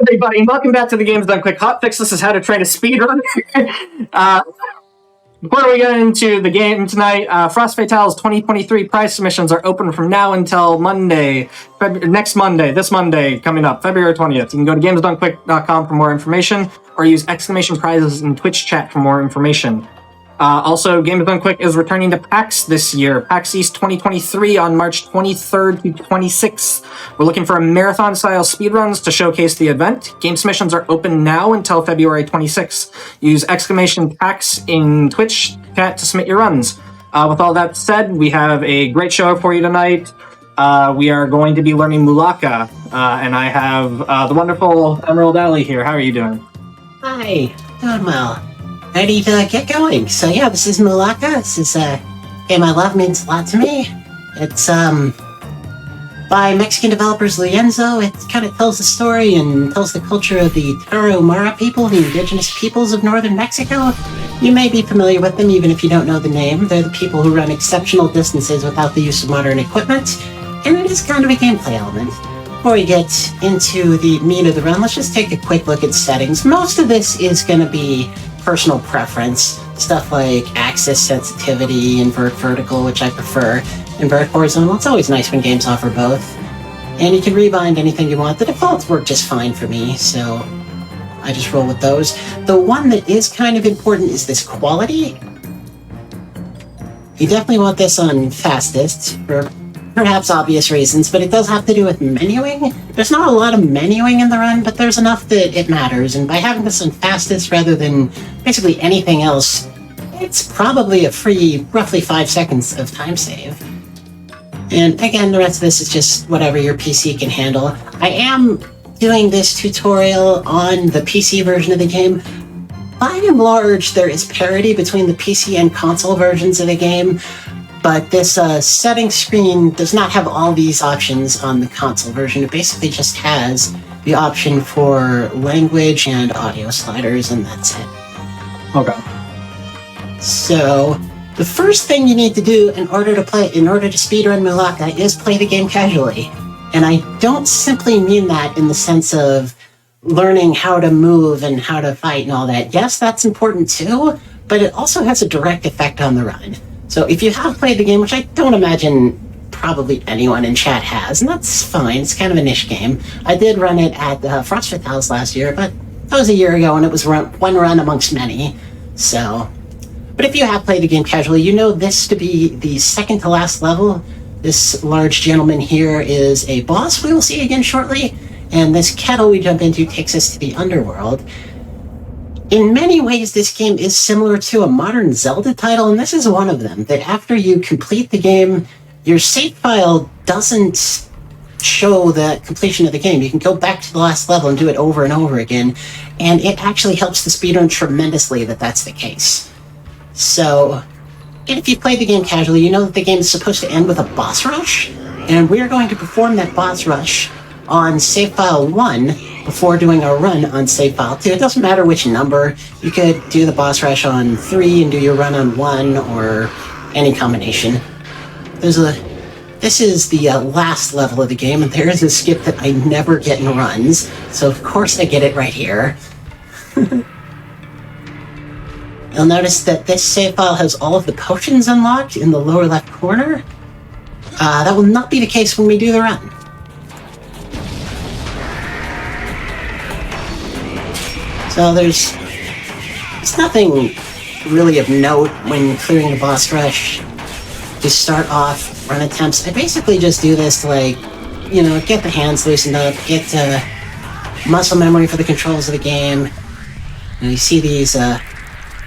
Everybody, and welcome back to the Games Done Quick Hot Fix. This is How to Train a Speedrun. Before we get into the game tonight, Frost Fatale's 2023 prize submissions are open from now until Monday, this Monday, coming up, February 20th. You can go to gamesdonequick.com for more information, or use exclamation prizes in Twitch chat for more information. Also, Games Done Quick is returning to PAX this year. PAX East 2023 on March 23rd to 26th. We're looking for marathon-style speedruns to showcase the event. Game submissions are open now until February 26th. Use exclamation PAX in Twitch chat to submit your runs. With all that said, we have a great show for you tonight. We are going to be learning Mulaka, and I have the wonderful Emerald Alley here. How are you doing? Hi, doing well. Ready to get going. So yeah, this is Mulaka. This is a game I love, means a lot to me. It's by Mexican developers Lienzo. It kind of tells the story and tells the culture of the Tarahumara people, the indigenous peoples of northern Mexico. You may be familiar with them even if you don't know the name. They're the people who run exceptional distances without the use of modern equipment, and it is kind of a gameplay element. Before we get into the meat of the run, let's just take a quick look at settings. Most of this is going to be personal preference, stuff like axis sensitivity, invert vertical, which I prefer, invert horizontal. It's always nice when games offer both. And you can rebind anything you want. The defaults work just fine for me, so I just roll with those. The one that is kind of important is this quality. You definitely want this on fastest, for perhaps obvious reasons, but it does have to do with menuing. There's not a lot of menuing in the run, but there's enough that it matters, and by having this on fastest rather than basically anything else, it's probably a free roughly 5 seconds of time save. And again, the rest of this is just whatever your PC can handle. I am doing this tutorial on the PC version of the game. By and large, there is parity between the PC and console versions of the game, but this settings screen does not have all these options on the console version. It basically just has the option for language and audio sliders, and that's it. Okay. So, the first thing you need to do in order to speedrun Mulaka is play the game casually. And I don't simply mean that in the sense of learning how to move and how to fight and all that. Yes, that's important too, but it also has a direct effect on the run. So if you have played the game, which I don't imagine probably anyone in chat has, and that's fine, it's kind of a niche game. I did run it at Frost Fatales last year, but that was a year ago, and it was one run amongst many. So, but if you have played the game casually, you know this to be the second to last level. This large gentleman here is a boss we will see again shortly, and this kettle we jump into takes us to the underworld. In many ways, this game is similar to a modern Zelda title, and this is one of them, that after you complete the game, your save file doesn't show the completion of the game. You can go back to the last level and do it over and over again, and it actually helps the speedrun tremendously that that's the case. So, if you play the game casually, you know that the game is supposed to end with a boss rush, and we are going to perform that boss rush on save file 1 before doing our run on save file 2. It doesn't matter which number. You could do the boss rush on 3 and do your run on 1, or any combination. This is the last level of the game, and there is a skip that I never get in runs, so of course I get it right here. You'll notice that this save file has all of the potions unlocked in the lower left corner. That will not be the case when we do the run. So there's nothing really of note when clearing the boss rush. Just start off, run attempts. I basically just do this to, like, you know, get the hands loosened up, get muscle memory for the controls of the game. And you see these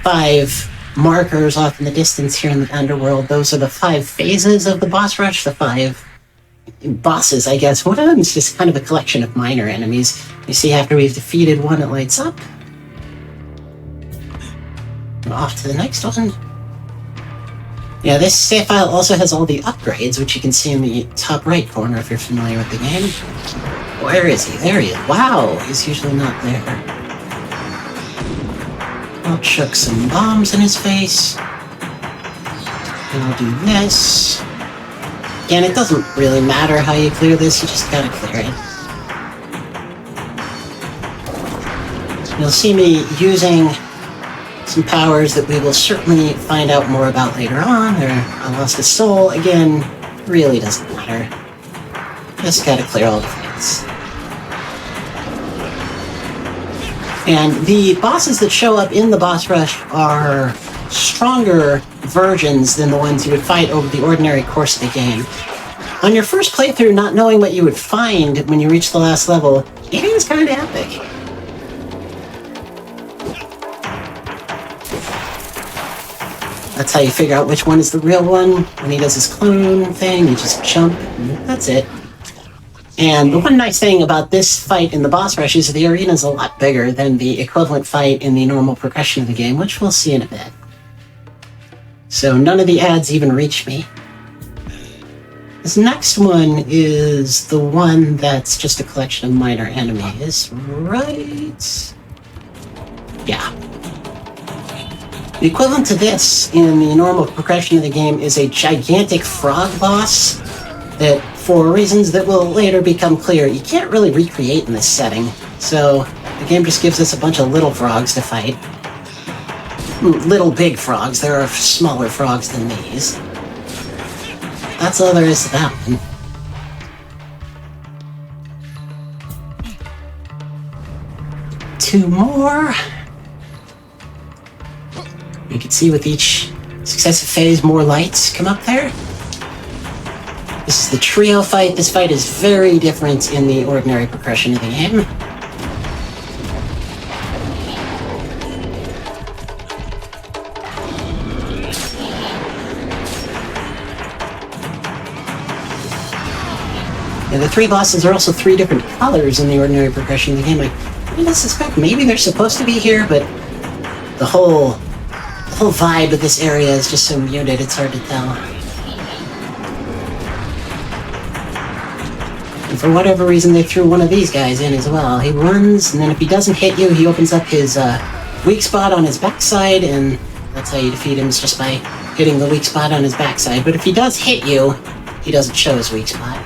5 markers off in the distance here in the underworld. Those are the 5 phases of the boss rush, the 5 bosses, I guess. One of them is just kind of a collection of minor enemies. You see, after we've defeated one, it lights up. Off to the next one. Yeah, this save file also has all the upgrades, which you can see in the top right corner if you're familiar with the game. Where is he? There he is. Wow, he's usually not there. I'll chuck some bombs in his face. And I'll do this. Again, it doesn't really matter how you clear this, you just gotta clear it. You'll see me using some powers that we will certainly find out more about later on. I lost a soul. Again, really doesn't matter. Just gotta clear all the fights. And the bosses that show up in the boss rush are stronger versions than the ones you would fight over the ordinary course of the game. On your first playthrough, not knowing what you would find when you reach the last level, it is kind of epic. That's how you figure out which one is the real one. When he does his clone thing, you just jump, and that's it. And the one nice thing about this fight in the boss rush is the arena is a lot bigger than the equivalent fight in the normal progression of the game, which we'll see in a bit. So none of the ads even reach me. This next one is the one that's just a collection of minor enemies, right? Yeah. The equivalent to this in the normal progression of the game is a gigantic frog boss that, for reasons that will later become clear, you can't really recreate in this setting. So the game just gives us a bunch of little frogs to fight. Little big frogs. There are smaller frogs than these. That's all there is to that one. Two more. You can see with each successive phase, more lights come up there. This is the trio fight. This fight is very different in the ordinary progression of the game. And the three bosses are also three different colors in the ordinary progression of the game. I suspect maybe they're supposed to be here, but the whole vibe of this area is just so muted, it's hard to tell. And for whatever reason, they threw one of these guys in as well. He runs, and then if he doesn't hit you, he opens up his weak spot on his backside, and that's how you defeat him, is just by hitting the weak spot on his backside. But if he does hit you, he doesn't show his weak spot.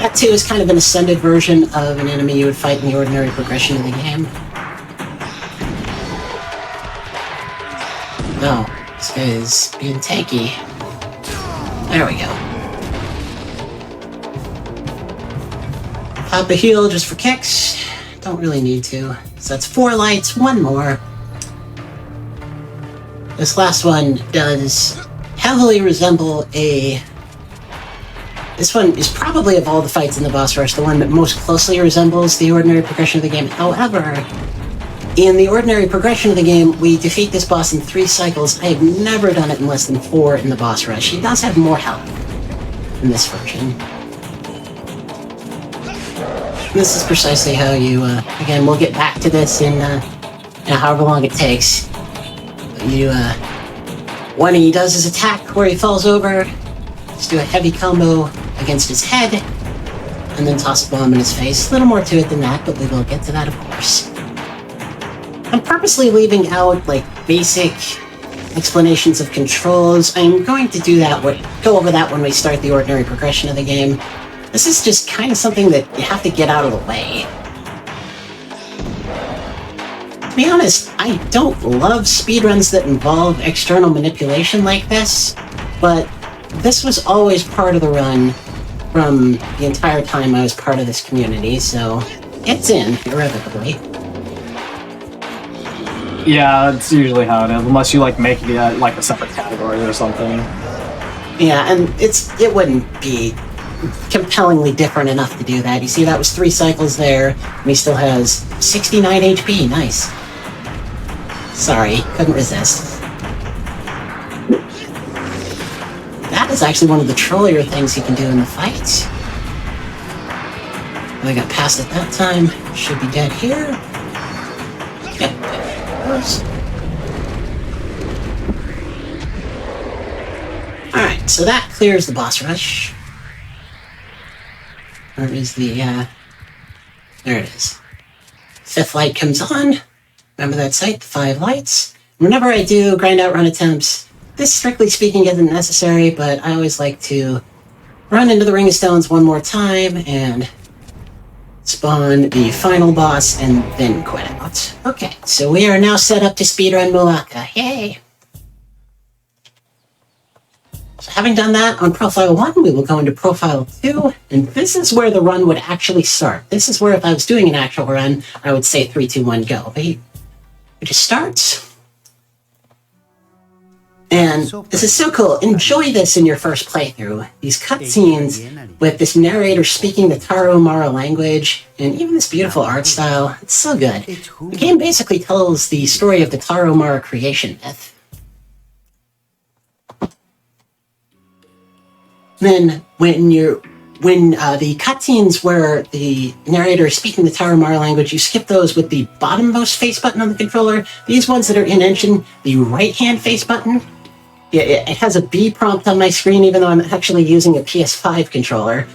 That too is kind of an ascended version of an enemy you would fight in the ordinary progression of the game. Oh, this guy is being tanky. There we go. Pop a heal just for kicks. Don't really need to. So that's 4 lights, 1 more. This last one does heavily resemble a... This one is probably, of all the fights in the boss rush, the one that most closely resembles the ordinary progression of the game. However, in the ordinary progression of the game, we defeat this boss in 3 cycles. I have never done it in less than 4 in the boss rush. He does have more health in this version. This is precisely how you, again, we'll get back to this in however long it takes. You, when he does his attack where he falls over, just do a heavy combo against his head, and then toss a bomb in his face. A little more to it than that, but we will get to that, of course. I'm purposely leaving out, basic explanations of controls. I'm going to go over that when we start the ordinary progression of the game. This is just kind of something that you have to get out of the way. To be honest, I don't love speedruns that involve external manipulation like this, but this was always part of the run from the entire time I was part of this community, so it's in, irrevocably. Yeah, that's usually how it is, unless you make it a separate category or something. Yeah, and it wouldn't be compellingly different enough to do that. You see, that was 3 cycles there, and he still has 69 HP, nice. Sorry, couldn't resist. That is actually one of the trollier things you can do in the fight. I got past it that time. Should be dead here. Yep, there it goes. Alright, so that clears the boss rush. Where is the, there it is. 5th light comes on. Remember that sight, the 5 lights. Whenever I do grind out run attempts, this, strictly speaking, isn't necessary, but I always like to run into the Ring of Stones one more time and spawn the final boss, and then quit out. Okay, so we are now set up to speedrun Mulaka. Yay! So having done that on Profile 1, we will go into Profile 2, and this is where the run would actually start. This is where if I was doing an actual run, I would say 3, 2, 1, go. But we just start. And this is so cool. Enjoy this in your first playthrough. These cutscenes with this narrator speaking the Tarahumara language, and even this beautiful art style. It's so good. The game basically tells the story of the Tarahumara creation myth. Then when the cutscenes where the narrator is speaking the Tarahumara language, you skip those with the bottommost face button on the controller. These ones that are in engine, the right-hand face button. Yeah, it has a B prompt on my screen, even though I'm actually using a PS5 controller.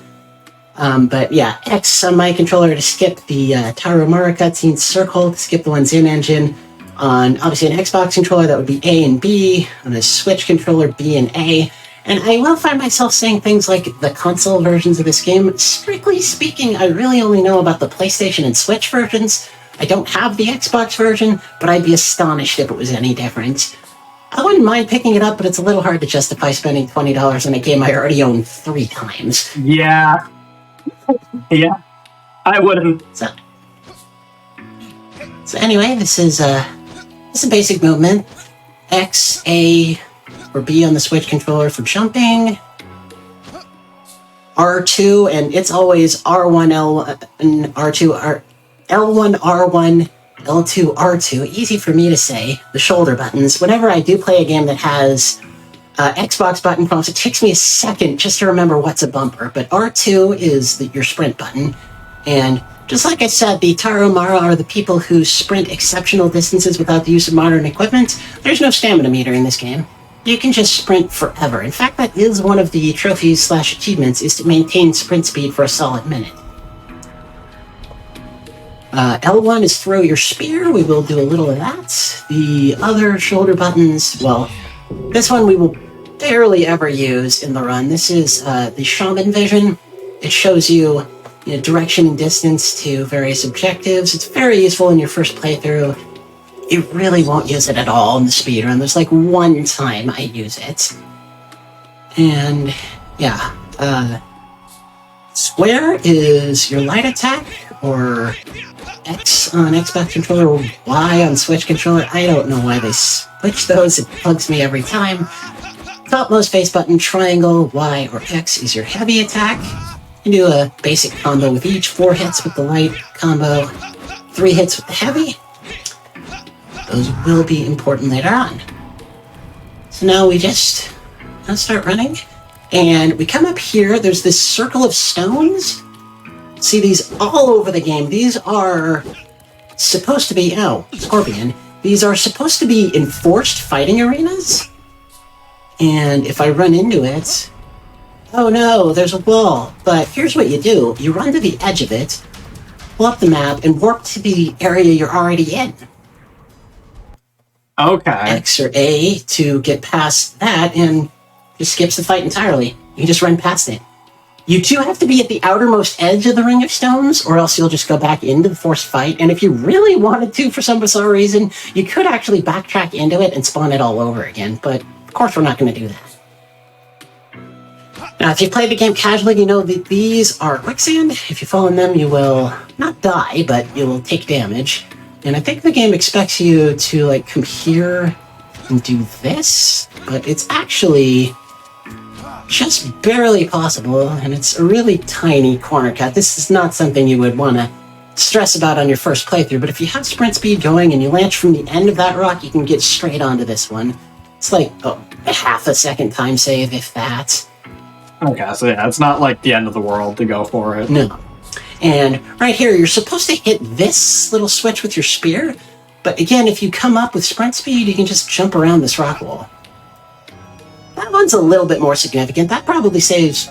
But yeah, X on my controller to skip the Tarahumara cutscenes, circle to skip the ones in engine. On, obviously, an Xbox controller, that would be A and B. On a Switch controller, B and A. And I will find myself saying things like the console versions of this game. Strictly speaking, I really only know about the PlayStation and Switch versions. I don't have the Xbox version, but I'd be astonished if it was any different. I wouldn't mind picking it up, but it's a little hard to justify spending $20 on a game I already own 3 times. Yeah. Yeah. I wouldn't. So anyway, this is a basic movement. X, A, or B on the Switch controller for jumping. R2, and it's always R1, L1, R2, L1, R1, L2, R2, easy for me to say, the shoulder buttons. Whenever I do play a game that has Xbox button prompts, it takes me a second just to remember what's a bumper, but R2 is your sprint button. And just like I said, the Tarahumara are the people who sprint exceptional distances without the use of modern equipment. There's no stamina meter in this game. You can just sprint forever. In fact, that is one of the trophies/achievements, is to maintain sprint speed for a solid minute. L1 is throw your spear. We will do a little of that. The other shoulder buttons, well, this one we will barely ever use in the run. This is the Shaman Vision. It shows you, direction and distance to various objectives. It's very useful in your first playthrough. You really won't use it at all in the speedrun. There's like one time I use it. And, yeah. Square is your light attack, or X on Xbox controller, or Y on Switch controller. I don't know why they switch those. It bugs me every time. Topmost face button, triangle, Y or X is your heavy attack. You do a basic combo with each. 4 hits with the light combo, 3 hits with the heavy. Those will be important later on. So now we just start running. And we come up here, there's this circle of stones. See these all over the game. These are supposed to be, Scorpion. These are supposed to be enforced fighting arenas. And if I run into it, oh no, there's a wall. But here's what you do. You run to the edge of it, pull up the map, and warp to the area you're already in. Okay. X or A to get past that, and just skips the fight entirely. You can just run past it. You do have to be at the outermost edge of the Ring of Stones, or else you'll just go back into the forced fight. And if you really wanted to, for some bizarre reason, you could actually backtrack into it and spawn it all over again. But, of course, we're not going to do that. Now, if you play the game casually, you know that these are quicksand. If you fall in them, you will not die, but you will take damage. And I think the game expects you to, come here and do this, but it's actually just barely possible, and it's a really tiny corner cut. This is not something you would want to stress about on your first playthrough, but if you have sprint speed going and you launch from the end of that rock, you can get straight onto this one. It's like, a half a second time save, if that. Okay, so yeah, it's not like the end of the world to go for it. No. And right here, you're supposed to hit this little switch with your spear, but again, if you come up with sprint speed, you can just jump around this rock wall. That one's a little bit more significant. That probably saves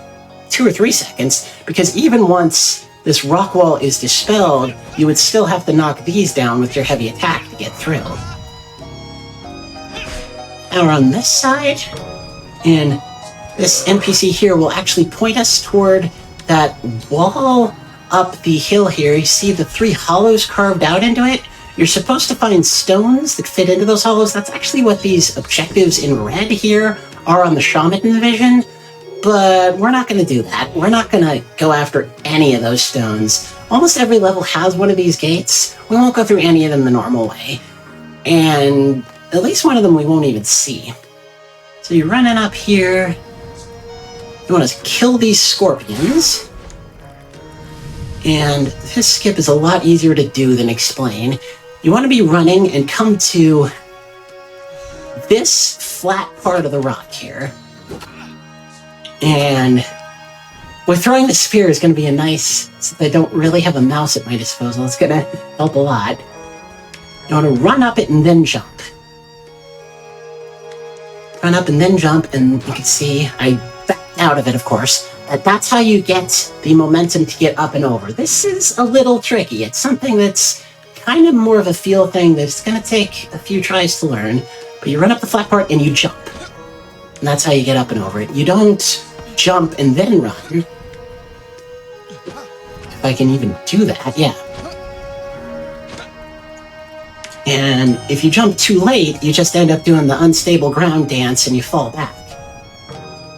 2 or 3 seconds, because even once this rock wall is dispelled, you would still have to knock these down with your heavy attack to get through. Now we're on this side, and this NPC here will actually point us toward that wall up the hill here, you see the 3 hollows carved out into it. You're supposed to find stones that fit into those hollows. That's actually what these objectives in red here are on the Shaman division. But we're not going to do that. We're not going to go after any of those stones. Almost every level has one of these gates. We won't go through any of them the normal way. And at least one of them we won't even see. So you're running up here. You want to kill these scorpions. And this skip is a lot easier to do than explain. You want to be running and come to this flat part of the rock here. And with throwing the spear is going to be a nice... Since I don't really have a mouse at my disposal, it's going to help a lot. You want to run up it and then jump. Run up and then jump, and you can see I backed out of it, of course. But that's how you get the momentum to get up and over. This is a little tricky. It's something that's kind of more of a feel thing that's going to take a few tries to learn. But you run up the flat part and you jump. And that's how you get up and over it. You don't jump and then run. If I can even do that, yeah. And if you jump too late, you just end up doing the unstable ground dance and you fall back.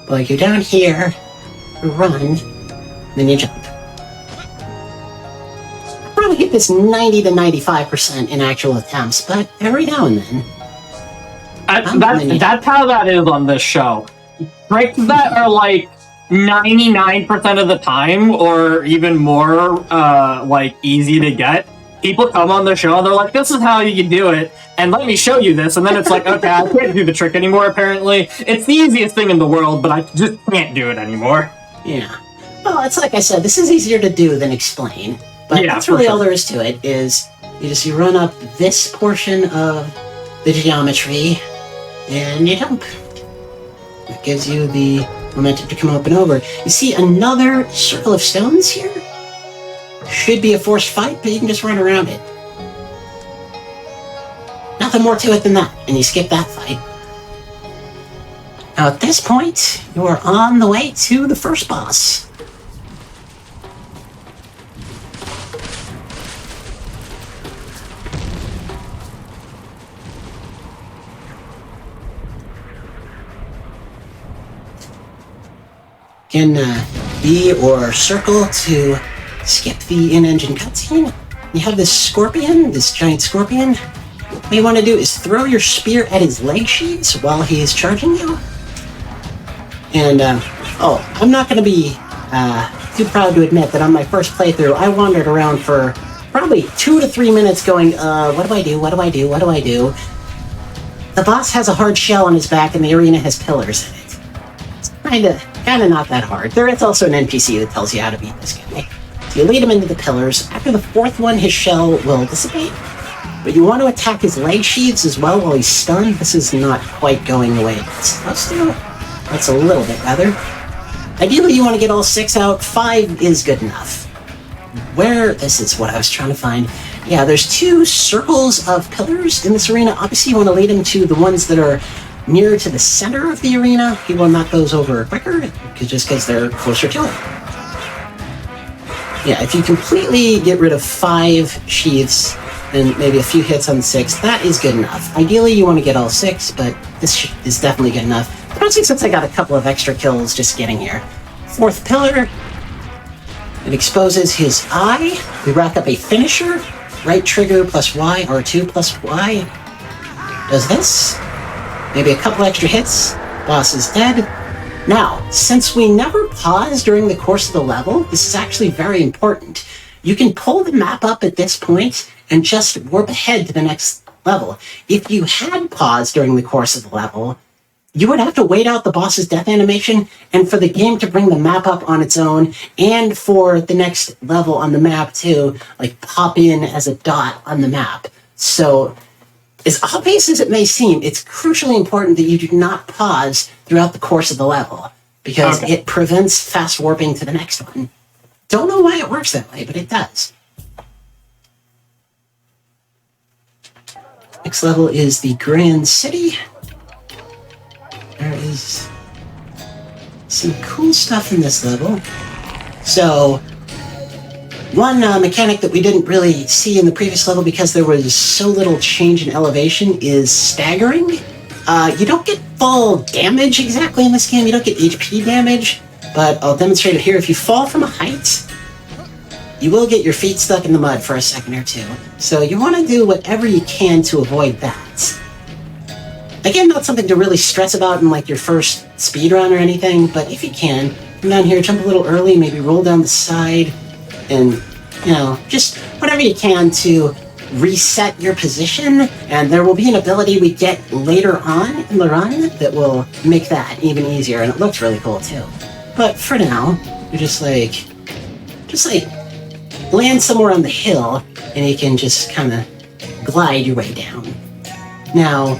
But you're down here, you run, then you jump. I probably get this 90 to 95% in actual attempts, but every now and then. That's how that is on this show. Breaks that are like 99% of the time, or even more, like easy to get. People come on the show and they're like, "This is how you can do it," and let me show you this. And then it's like, okay, I can't do the trick anymore. Apparently, it's the easiest thing in the world, but I just can't do it anymore. Yeah. Well, it's like I said, this is easier to do than explain. But Yeah, that's for really sure. all there is to it. Is you run up this portion of the geometry, and you jump. That gives you the momentum to come up and over. You see another circle of stones here? Should be a forced fight, but you can just run around it. Nothing more to it than that, and you skip that fight. Now at this point, you are on the way to the first boss. You can B or circle to skip the in-engine cutscene. You have this scorpion, this giant scorpion. What you want to do is throw your spear at his leg sheaths while he's charging you. And, I'm not going to be too proud to admit that on my first playthrough, I wandered around for probably 2 to 3 minutes going, what do I do, what do I do, what do I do? The boss has a hard shell on his back and the arena has pillars in it. It's kinda not that hard. There is also an NPC that tells you how to beat this guy. So you lead him into the pillars. After the 4th one, his shell will dissipate. But you want to attack his leg sheaths as well while he's stunned. This is not quite going the way it's supposed to. That's a little bit better. Ideally, you want to get all 6 out. 5 is good enough. This is what I was trying to find. Yeah, there's 2 circles of pillars in this arena. Obviously, you want to lead him to the ones that are nearer to the center of the arena. He will knock those over quicker, just because they're closer to it. Yeah, if you completely get rid of 5 sheaths and maybe a few hits on 6, that is good enough. Ideally, you want to get all 6, but this is definitely good enough. Especially since I got a couple of extra kills just getting here. 4th pillar. It exposes his eye. We rack up a finisher. Right trigger plus Y, R2 plus Y. Does this. Maybe a couple extra hits. Boss is dead. Now, since we never pause during the course of the level, this is actually very important. You can pull the map up at this point and just warp ahead to the next level. If you had paused during the course of the level, you would have to wait out the boss's death animation and for the game to bring the map up on its own and for the next level on the map to pop in as a dot on the map. So, as obvious as it may seem, it's crucially important that you do not pause throughout the course of the level because it prevents fast warping to the next one. Don't know why it works that way, but it does. Next level is the Grand City. There is some cool stuff in this level. So, One mechanic that we didn't really see in the previous level because there was so little change in elevation is staggering. You don't get fall damage exactly in this game, you don't get HP damage, but I'll demonstrate it here. If you fall from a height, you will get your feet stuck in the mud for a second or two. So you want to do whatever you can to avoid that. Again, not something to really stress about in like your first speedrun or anything, but if you can, come down here, jump a little early, maybe roll down the side, and, you know, just whatever you can to reset your position, and there will be an ability we get later on in the run that will make that even easier, and it looks really cool too. But for now, you're just like land somewhere on the hill, and you can just kind of glide your way down. Now,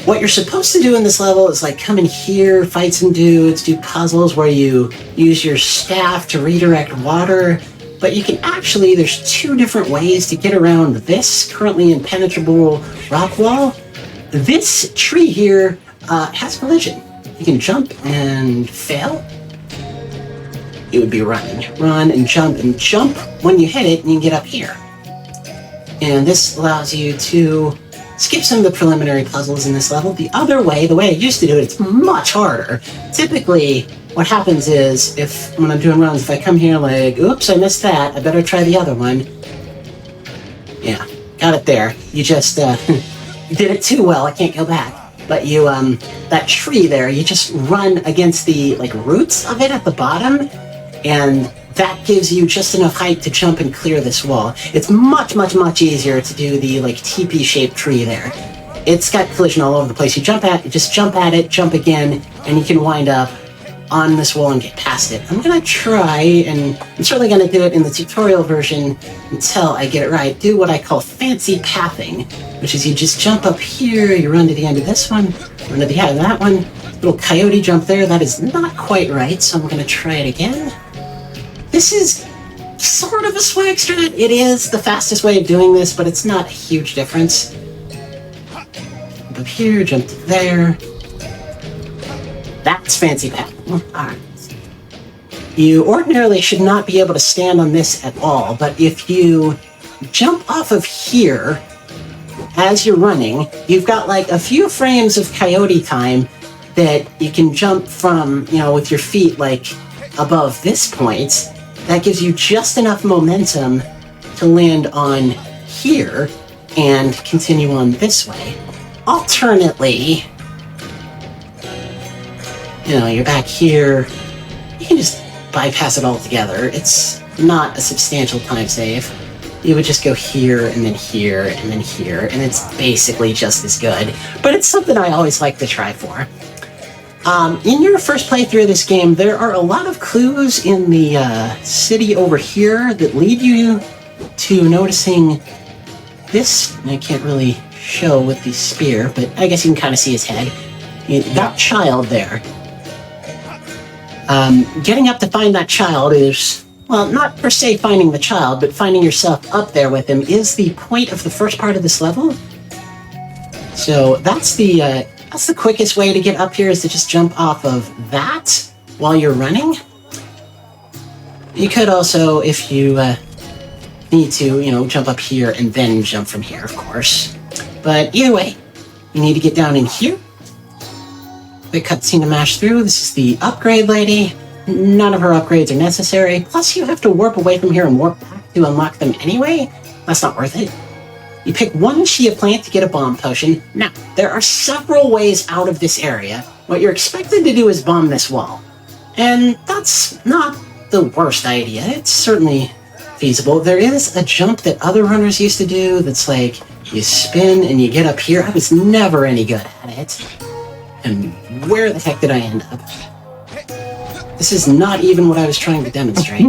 what you're supposed to do in this level is like come in here, fight some dudes, do puzzles where you use your staff to redirect water, but you can actually, there's two different ways to get around this currently impenetrable rock wall. This tree here has collision. You can jump and fail. It would be running. Run and jump when you hit it, and you can get up here. And this allows you to skip some of the preliminary puzzles in this level. The other way, the way I used to do it, it's much harder. Typically, what happens is, when I'm doing runs, if I come here like, oops, I missed that, I better try the other one. Yeah, got it there. You just you did it too well, I can't go back. But you, that tree there, you just run against the like roots of it at the bottom, and that gives you just enough height to jump and clear this wall. It's much, much, much easier to do the like teepee-shaped tree there. It's got collision all over the place. You just jump at it, jump again, and you can wind up on this wall and get past it. I'm gonna try, and I'm certainly gonna do it in the tutorial version until I get it right, do what I call fancy pathing, which is you just jump up here, you run to the end of this one, run to the end of that one, little coyote jump there. That is not quite right, so I'm gonna try it again. This is sort of a swag strat. It is the fastest way of doing this, but it's not a huge difference. Jump up here, jump to there. That's fancy path. Alright. You ordinarily should not be able to stand on this at all, but if you jump off of here as you're running, you've got like a few frames of coyote time that you can jump from, you know, with your feet like above this point. That gives you just enough momentum to land on here and continue on this way. Alternately, you know, you're back here, you can just bypass it altogether. It's not a substantial time save. You would just go here, and then here, and then here, and it's basically just as good. But it's something I always like to try for. In your first playthrough of this game, there are a lot of clues in the city over here that lead you to noticing this. I can't really show with the spear, but I guess you can kind of see his head. That child there. Getting up to find that child is, well, not per se finding the child, but finding yourself up there with him is the point of the first part of this level. So that's the quickest way to get up here, is to just jump off of that while you're running. You could also, if you need to, you know, jump up here and then jump from here, of course. But either way, you need to get down in here. The cutscene to mash through. This is the upgrade lady. None of her upgrades are necessary. Plus, you have to warp away from here and warp back to unlock them anyway. That's not worth it. You pick one chia plant to get a bomb potion. Now, there are several ways out of this area. What you're expected to do is bomb this wall. And that's not the worst idea. It's certainly feasible. There is a jump that other runners used to do that's like, you spin and you get up here. I was never any good at it. And where the heck did I end up? This is not even what I was trying to demonstrate.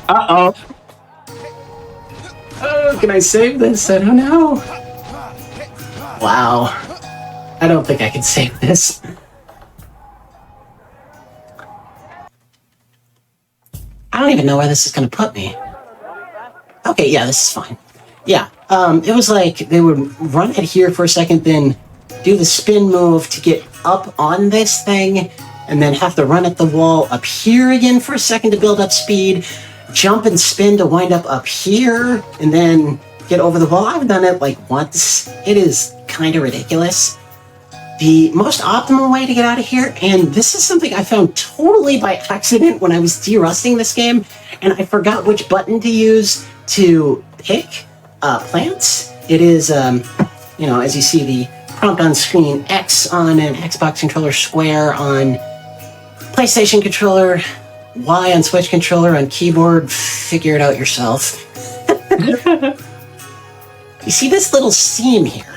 Uh-oh. Oh, can I save this? I don't know. Wow. I don't think I can save this. I don't even know where this is going to put me. Okay, yeah, this is fine. Yeah, it was like they would run it here for a second, then do the spin move to get up on this thing, and then have to run at the wall up here again for a second to build up speed, jump and spin to wind up here, and then get over the wall. I've done it like once. It is kind of ridiculous. The most optimal way to get out of here, and this is something I found totally by accident when I was derusting this game, and I forgot which button to use to pick plants. It is, as you see the prompt on screen, X on an Xbox controller, square on PlayStation controller, Y on Switch controller, on keyboard. Figure it out yourself. You see this little seam here?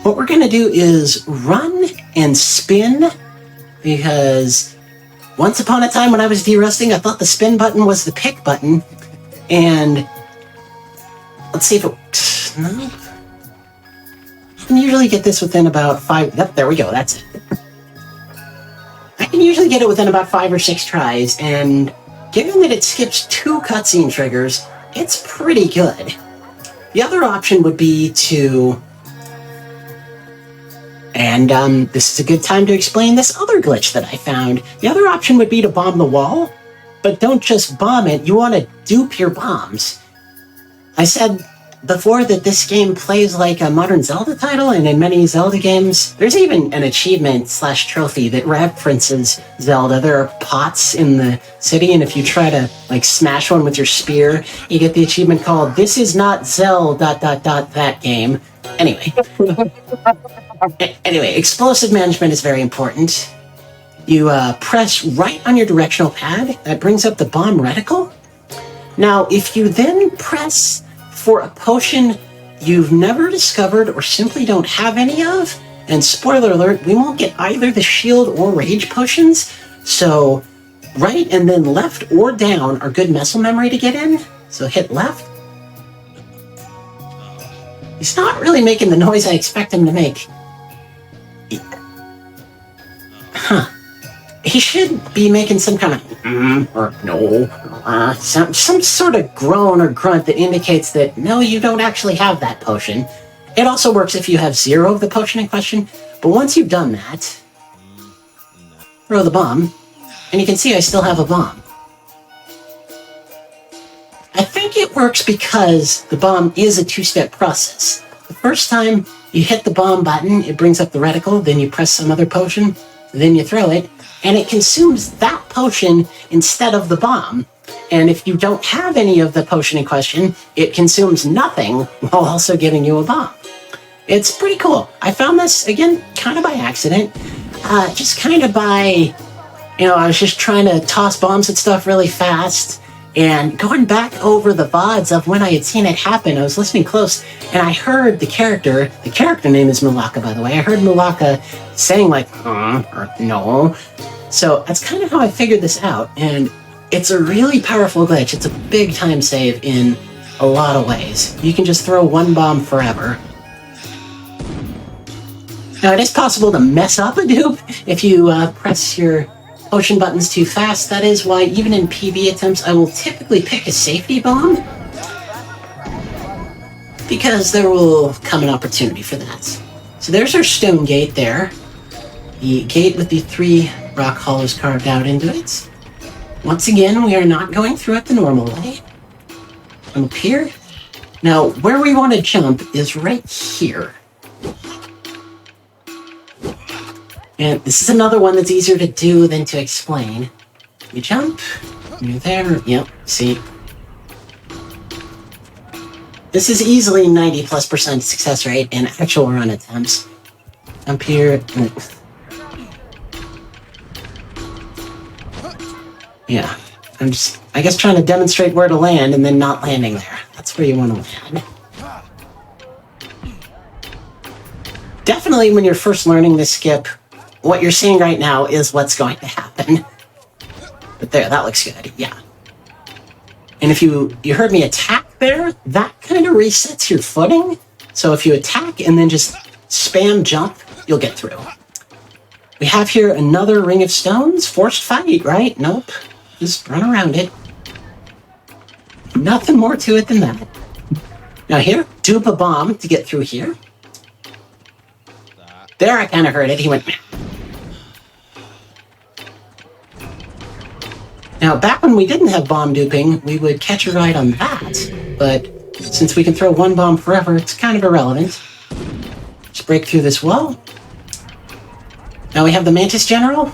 What we're going to do is run and spin, because once upon a time when I was derusting, I thought the spin button was the pick button, and let's see if it... No? I can usually get this within about 5... Yep, there we go, that's it. I can usually get it within about 5 or 6 tries, and given that it skips 2 cutscene triggers, it's pretty good. The other option would be to... And this is a good time to explain this other glitch that I found. The other option would be to bomb the wall, but don't just bomb it, you want to dupe your bombs. I said before that this game plays like a modern Zelda title, and in many Zelda games, there's even an achievement/trophy that references Zelda. There are pots in the city, and if you try to smash one with your spear, you get the achievement called "This is not Zelda ... that game." Anyway, explosive management is very important. You press right on your directional pad. That brings up the bomb reticle. Now, if you then press for a potion you've never discovered or simply don't have any of, and spoiler alert, we won't get either the shield or rage potions, so right and then left or down are good muscle memory to get in, so hit left. He's not really making the noise I expect him to make. He should be making some kind of or no, some sort of groan or grunt that indicates that no, you don't actually have that potion. It also works if you have 0 of the potion in question, but once you've done that, throw the bomb, and you can see I still have a bomb. I think it works because the bomb is a 2-step process. The first time you hit the bomb button, it brings up the reticle, then you press some other potion, then you throw it, and it consumes that potion instead of the bomb. And if you don't have any of the potion in question, it consumes nothing while also giving you a bomb. It's pretty cool. I found this, again, kind of by accident. Just kind of by, I was just trying to toss bombs at stuff really fast, and going back over the VODs of when I had seen it happen, I was listening close, and I heard the character name is Mulaka, by the way, I heard Mulaka saying or no. So that's kind of how I figured this out, and it's a really powerful glitch. It's a big time save in a lot of ways. You can just throw one bomb forever. Now, it is possible to mess up a dupe if you press your potion buttons too fast. That is why, even in PB attempts, I will typically pick a safety bomb, because there will come an opportunity for that. So there's our stone gate there. The gate with the 3 rock hollows carved out into it. Once again, we are not going through it the normal way. Come up here. Now, where we want to jump is right here. And this is another one that's easier to do than to explain. You jump, you're there, yep, see. This is easily 90+% success rate in actual run attempts. Jump here, yeah, I'm just, I guess, trying to demonstrate where to land and then not landing there. That's where you want to land. Definitely when you're first learning this skip, what you're seeing right now is what's going to happen. But there, that looks good, yeah. And if you heard me attack there, that kind of resets your footing. So if you attack and then just spam jump, you'll get through. We have here another ring of stones. Forced fight, right? Nope. Just run around it. Nothing more to it than that. Now here, dupe a bomb to get through here. There I kind of heard it. He went... Now, back when we didn't have bomb duping, we would catch a ride on that. But since we can throw one bomb forever, it's kind of irrelevant. Just break through this wall. Now we have the Mantis General.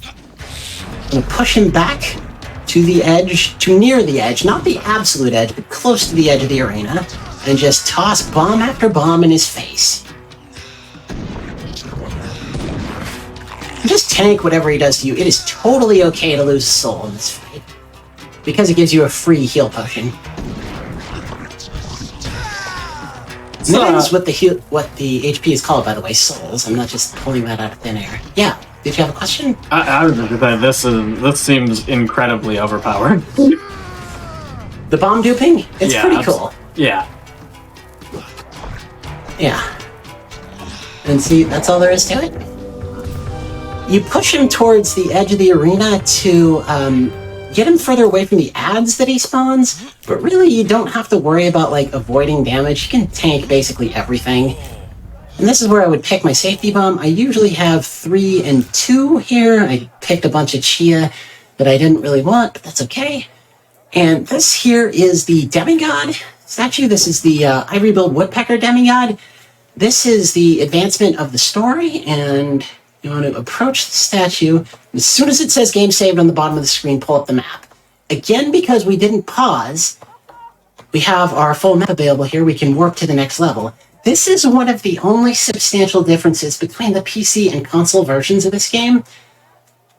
I'm going to push him back to the edge, to near the edge, not the absolute edge, but close to the edge of the arena, and just toss bomb after bomb in his face. Just tank whatever he does to you. It is totally okay to lose a soul in this fight, because it gives you a free heal potion. Mittens, what the HP is called, by the way, souls. I'm not just pulling that out of thin air. Yeah. Did you have a question? I was just that this seems incredibly overpowered. The bomb duping? It's pretty cool. Yeah. Yeah. And see, that's all there is to it. You push him towards the edge of the arena to get him further away from the ads that he spawns, but really you don't have to worry about like avoiding damage. You can tank basically everything. And this is where I would pick my safety bomb. I usually have 3 and 2 here. I picked a bunch of Chia that I didn't really want, but that's okay. And this here is the Demigod statue. This is the I Rebuild Woodpecker Demigod. This is the advancement of the story, and you want to approach the statue. As soon as it says game saved on the bottom of the screen, pull up the map. Again, because we didn't pause, we have our full map available here. We can warp to the next level. This is one of the only substantial differences between the PC and console versions of this game.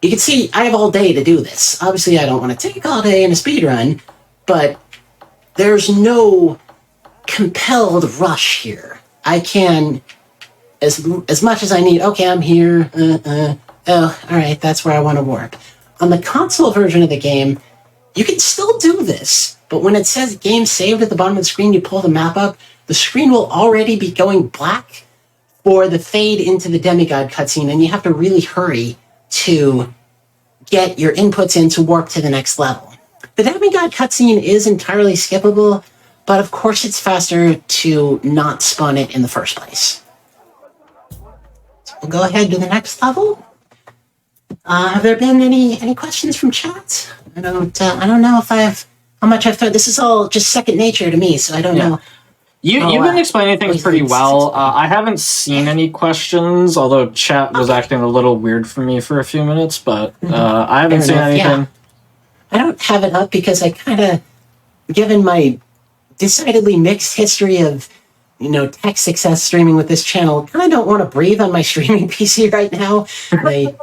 You can see I have all day to do this. Obviously, I don't want to take all day in a speedrun, but there's no compelled rush here. I can, as much as I need, okay, I'm here, oh, all right, that's where I want to warp. On the console version of the game, you can still do this, but when it says game saved at the bottom of the screen, you pull the map up, the screen will already be going black for the fade into the Demigod cutscene, and you have to really hurry to get your inputs in to warp to the next level. The Demigod cutscene is entirely skippable, but of course it's faster to not spawn it in the first place. So we'll go ahead to the next level. Have there been any questions from chat? I don't know if how much I've thought. This is all just second nature to me, so I don't know. You've been explaining things pretty well. I haven't seen any questions, although chat was acting a little weird for me for a few minutes, but I haven't seen anything. Yeah. I don't have it up because I kind of, given my decidedly mixed history of, tech success streaming with this channel, kind of don't want to breathe on my streaming PC right now. I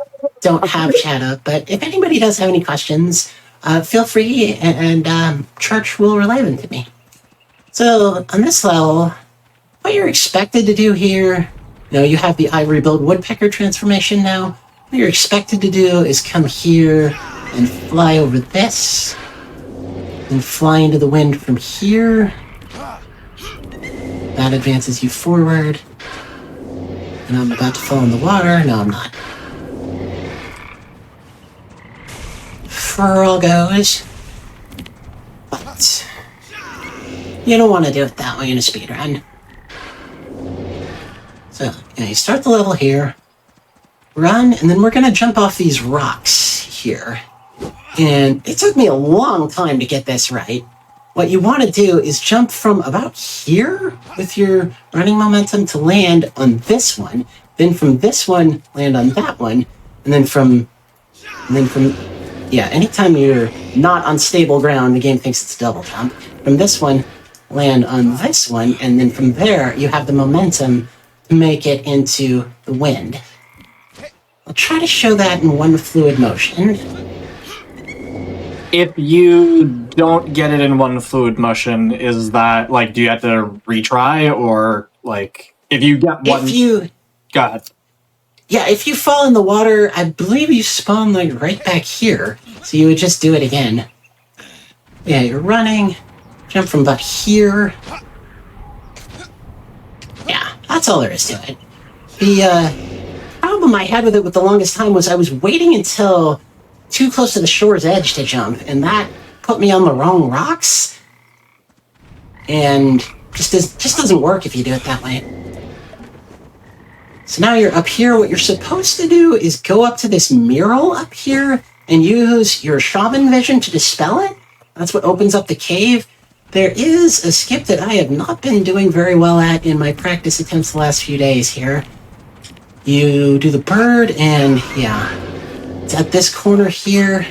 don't have chat up, but if anybody does have any questions, feel free, and Church will relay them to me. So, on this level, what you're expected to do here, you have the I Rebuild Woodpecker transformation now. What you're expected to do is come here and fly over this, and fly into the wind from here. That advances you forward. And I'm about to fall in the water. No, I'm not. Furl goes. But you don't want to do it that way in a speedrun. So, you start the level here, run, and then we're going to jump off these rocks here. And it took me a long time to get this right. What you want to do is jump from about here with your running momentum to land on this one. Then from this one, land on that one. And then from anytime you're not on stable ground, the game thinks it's a double jump. From this one, land on this one, and then from there, you have the momentum to make it into the wind. I'll try to show that in one fluid motion. If you don't get it in one fluid motion, is that, do you have to retry, or, if you get one... Go ahead. Yeah, if you fall in the water, I believe you spawn, right back here, so you would just do it again. Yeah, you're running... Jump from about here. Yeah, that's all there is to it. The problem I had with it the longest time was I was waiting until too close to the shore's edge to jump, and that put me on the wrong rocks. And just doesn't work if you do it that way. So now you're up here. What you're supposed to do is go up to this mural up here and use your shaman vision to dispel it. That's what opens up the cave. There is a skip that I have not been doing very well at in my practice attempts the last few days here. You do the bird, and yeah, it's at this corner here.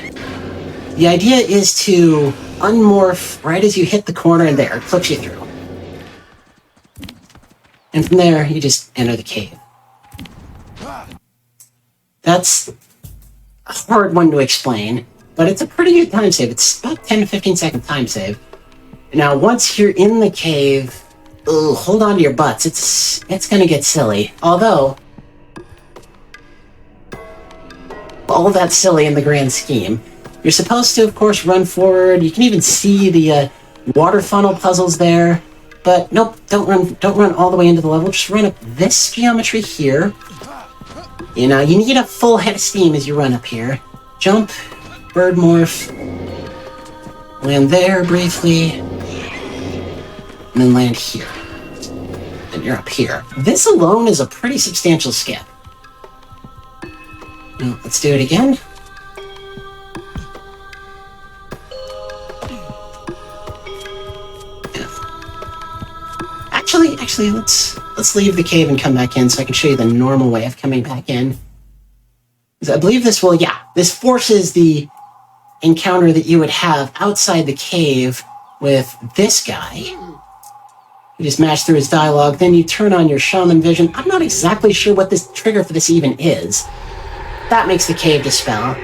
The idea is to unmorph right as you hit the corner, and there, it clips you through. And from there, you just enter the cave. That's a hard one to explain, but it's a pretty good time save. It's about 10 to 15 second time save. Now, once you're in the cave, hold on to your butts. It's gonna get silly. Although, all that's silly in the grand scheme. You're supposed to, of course, run forward. You can even see the water funnel puzzles there. But nope, don't run all the way into the level. Just run up this geometry here. You know, you need a full head of steam as you run up here. Jump, bird morph, land there briefly, and then land here. And you're up here. This alone is a pretty substantial skip. Now, let's do it again. Actually, let's leave the cave and come back in so I can show you the normal way of coming back in. Because I believe this forces the encounter that you would have outside the cave with this guy. You just mash through his dialogue, then you turn on your shaman vision. I'm not exactly sure what this trigger for this even is. That makes the cave dispel.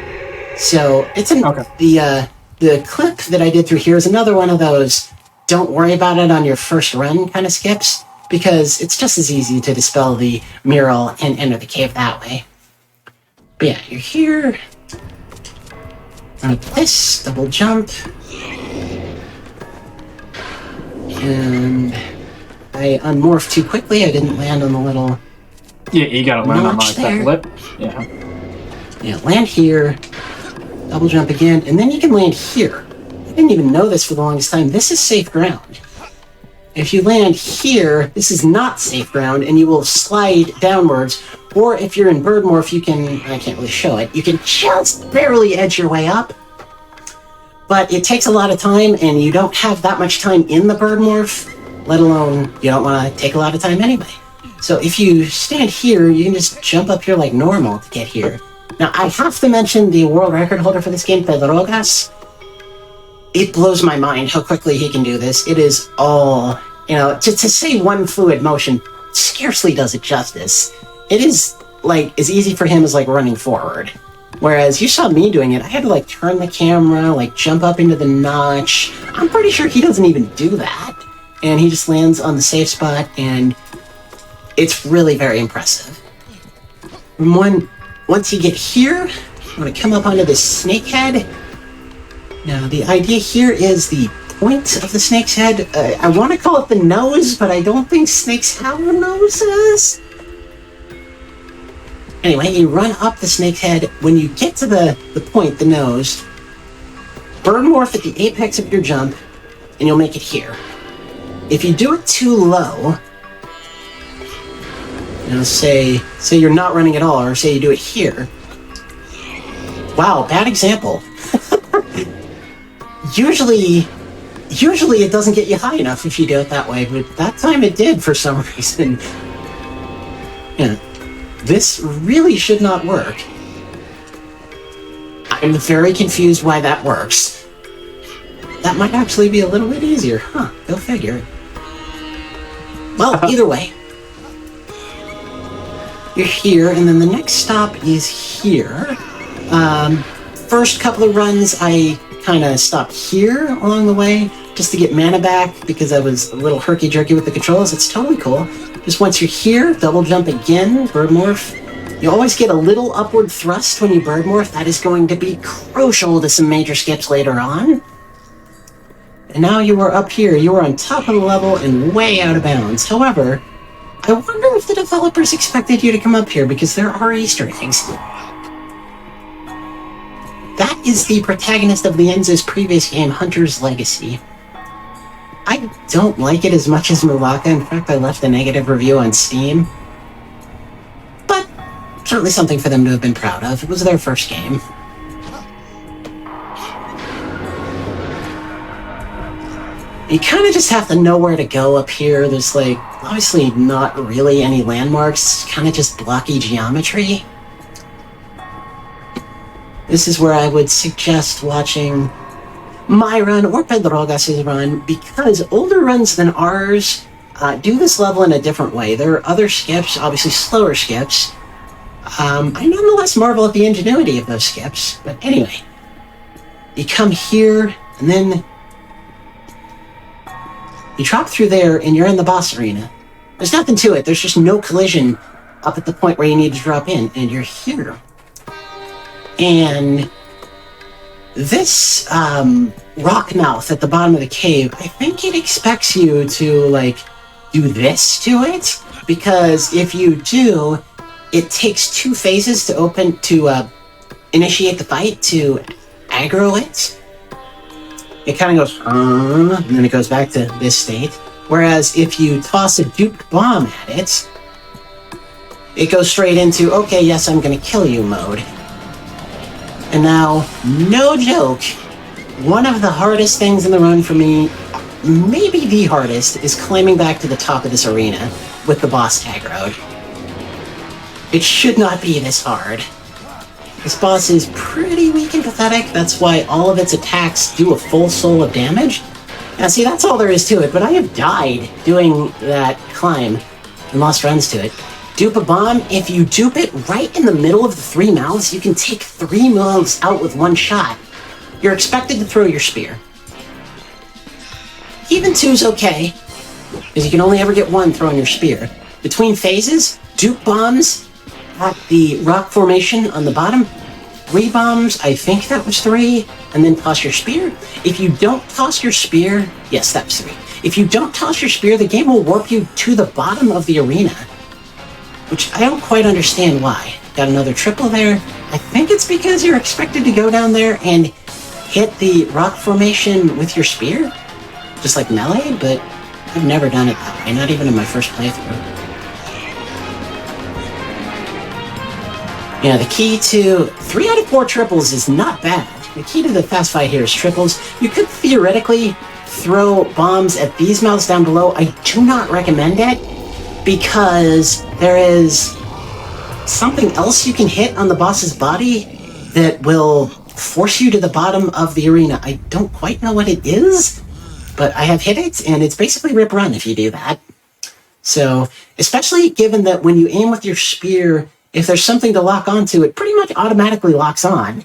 So it's the clip that I did through here is another one of those don't worry about it on your first run kind of skips, because it's just as easy to dispel the mural and enter the cave that way. But yeah, you're here. Like this, double jump. And I unmorphed too quickly. I didn't land on the little Yeah, you gotta land on like there. that lip. Yeah. Yeah, land here, double jump again, and then you can land here. I didn't even know this for the longest time. This is safe ground. If you land here, this is not safe ground, and you will slide downwards. Or if you're in bird morph, you can, I can't really show it, you can just barely edge your way up. But it takes a lot of time, and you don't have that much time in the bird morph, let alone you don't want to take a lot of time anyway. So if you stand here, you can just jump up here like normal to get here. Now, I have to mention the world record holder for this game, Pedrogas. It blows my mind how quickly he can do this. It is all, to say one fluid motion scarcely does it justice. It is, as easy for him as, running forward. Whereas you saw me doing it, I had to, turn the camera, jump up into the notch. I'm pretty sure he doesn't even do that. And he just lands on the safe spot, and it's really very impressive. Once you get here, I'm going to come up onto this snake head. Now, the idea here is the point of the snake's head. I want to call it the nose, but I don't think snakes have noses. Anyway, you run up the snake's head. When you get to the point, the nose, bird morph at the apex of your jump, and you'll make it here. If you do it too low, say you're not running at all, or say you do it here. Wow, bad example. Usually it doesn't get you high enough if you do it that way, but that time it did for some reason. Yeah, this really should not work. I'm very confused why that works. That might actually be a little bit easier. Huh, go figure. Well, either way. You're here, and then the next stop is here. First couple of runs, I kind of stopped here along the way just to get mana back because I was a little herky-jerky with the controls. It's totally cool. Just once you're here, double jump again, bird morph. You always get a little upward thrust when you bird morph. That is going to be crucial to some major skips later on. And now you are up here. You are on top of the level and way out of bounds. However, I wonder if the developers expected you to come up here because there are Easter eggs. That is the protagonist of the Enzo's previous game, Hunter's Legacy. I don't like it as much as Mulaka. In fact, I left a negative review on Steam. certainly something for them to have been proud of. It was their first game. You kind of just have to know where to go up here. There's, like, obviously not really any landmarks. It's kind of just blocky geometry. This is where I would suggest watching my run or Pedrogas' run, because older runs than ours do this level in a different way. There are other skips, obviously slower skips. I nonetheless marvel at the ingenuity of those skips. But anyway, you come here, and then you drop through there, and you're in the boss arena. There's nothing to it. There's just no collision up at the point where you need to drop in, and you're here. And this rock mouth at the bottom of the cave, I think it expects you to, like, do this to it, because if you do, it takes 2 phases to initiate the fight, to aggro it. It kind of goes, and then it goes back to this state. Whereas if you toss a duped bomb at it, it goes straight into, okay, yes, I'm going to kill you mode. And now, no joke, one of the hardest things in the run for me, maybe the hardest, is climbing back to the top of this arena with the boss aggroed. It should not be this hard. This boss is pretty weak and pathetic. That's why all of its attacks do a full soul of damage. Now see, that's all there is to it, but I have died doing that climb and lost runs to it. Dupe a bomb, if you dupe it right in the middle of the 3 mouths, you can take 3 mouths out with 1 shot. You're expected to throw your spear. Even 2's okay, because you can only ever get 1 throwing your spear. Between phases, dupe bombs at the rock formation on the bottom, 3 bombs, I think that was 3, and then toss your spear. If you don't toss your spear, yes, that's 3. If you don't toss your spear, the game will warp you to the bottom of the arena, which I don't quite understand why. Got another triple there. I think it's because you're expected to go down there and hit the rock formation with your spear, just like melee, but I've never done it that way, not even in my first playthrough. Yeah, the key to 3 out of 4 triples is not bad. The key to the fast fight here is triples. You could theoretically throw bombs at these mouths down below. I do not recommend it, because there is something else you can hit on the boss's body that will force you to the bottom of the arena. I don't quite know what it is, but I have hit it, and it's basically rip run if you do that. So, especially given that when you aim with your spear, if there's something to lock onto, it pretty much automatically locks on.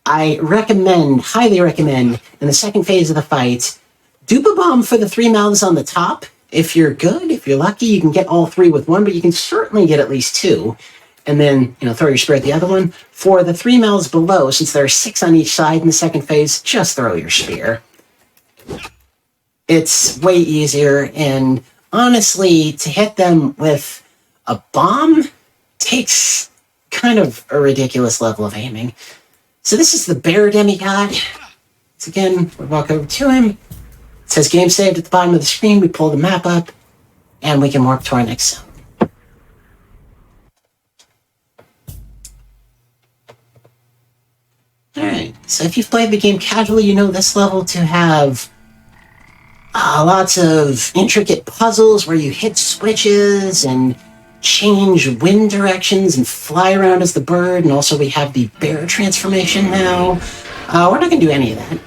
I recommend, highly recommend, in the second phase of the fight, dupe a bomb for the 3 mouths on the top. If you're good, if you're lucky, you can get all 3 with 1, but you can certainly get at least 2. And then, throw your spear at the other one. For the 3 mouths below, since there are 6 on each side in the second phase, just throw your spear. It's way easier, and honestly, to hit them with a bomb takes kind of a ridiculous level of aiming. So this is the bear demigod. So again, we walk over to him. It says game saved at the bottom of the screen. We pull the map up, and we can warp to our next zone. Alright, so if you've played the game casually, you know this level to have lots of intricate puzzles where you hit switches and change wind directions and fly around as the bird, and also we have the bear transformation now. We're not going to do any of that.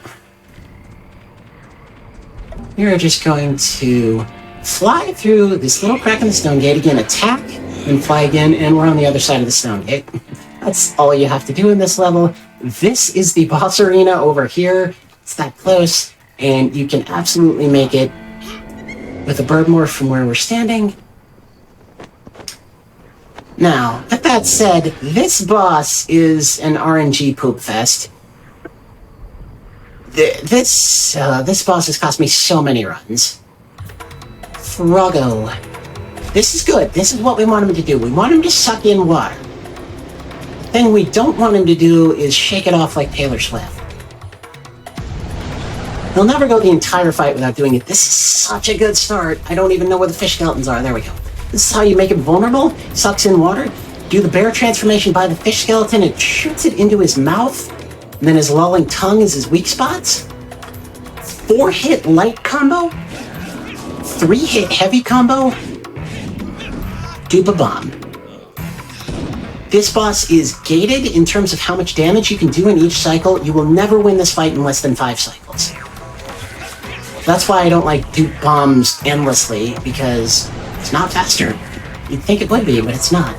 We're just going to fly through this little crack in the stone gate, again attack, and fly again, and we're on the other side of the stone gate. That's all you have to do in this level. This is the boss arena over here. It's that close, and you can absolutely make it with a bird morph from where we're standing. Now, with that said, this boss is an RNG poop fest. This boss has cost me so many runs. Froggo. This is good. This is what we want him to do. We want him to suck in water. The thing we don't want him to do is shake it off like Taylor Swift. He'll never go the entire fight without doing it. This is such a good start. I don't even know where the fish skeletons are. There we go. This is how you make him vulnerable. Sucks in water. do the bear transformation by the fish skeleton, it shoots it into his mouth, and then his lolling tongue is his weak spots. 4-hit light combo, 3-hit heavy combo, dupe a bomb. This boss is gated in terms of how much damage you can do in each cycle. You will never win this fight in less than 5 cycles. That's why I don't like dupe bombs endlessly, because it's not faster. You'd think it would be, but it's not.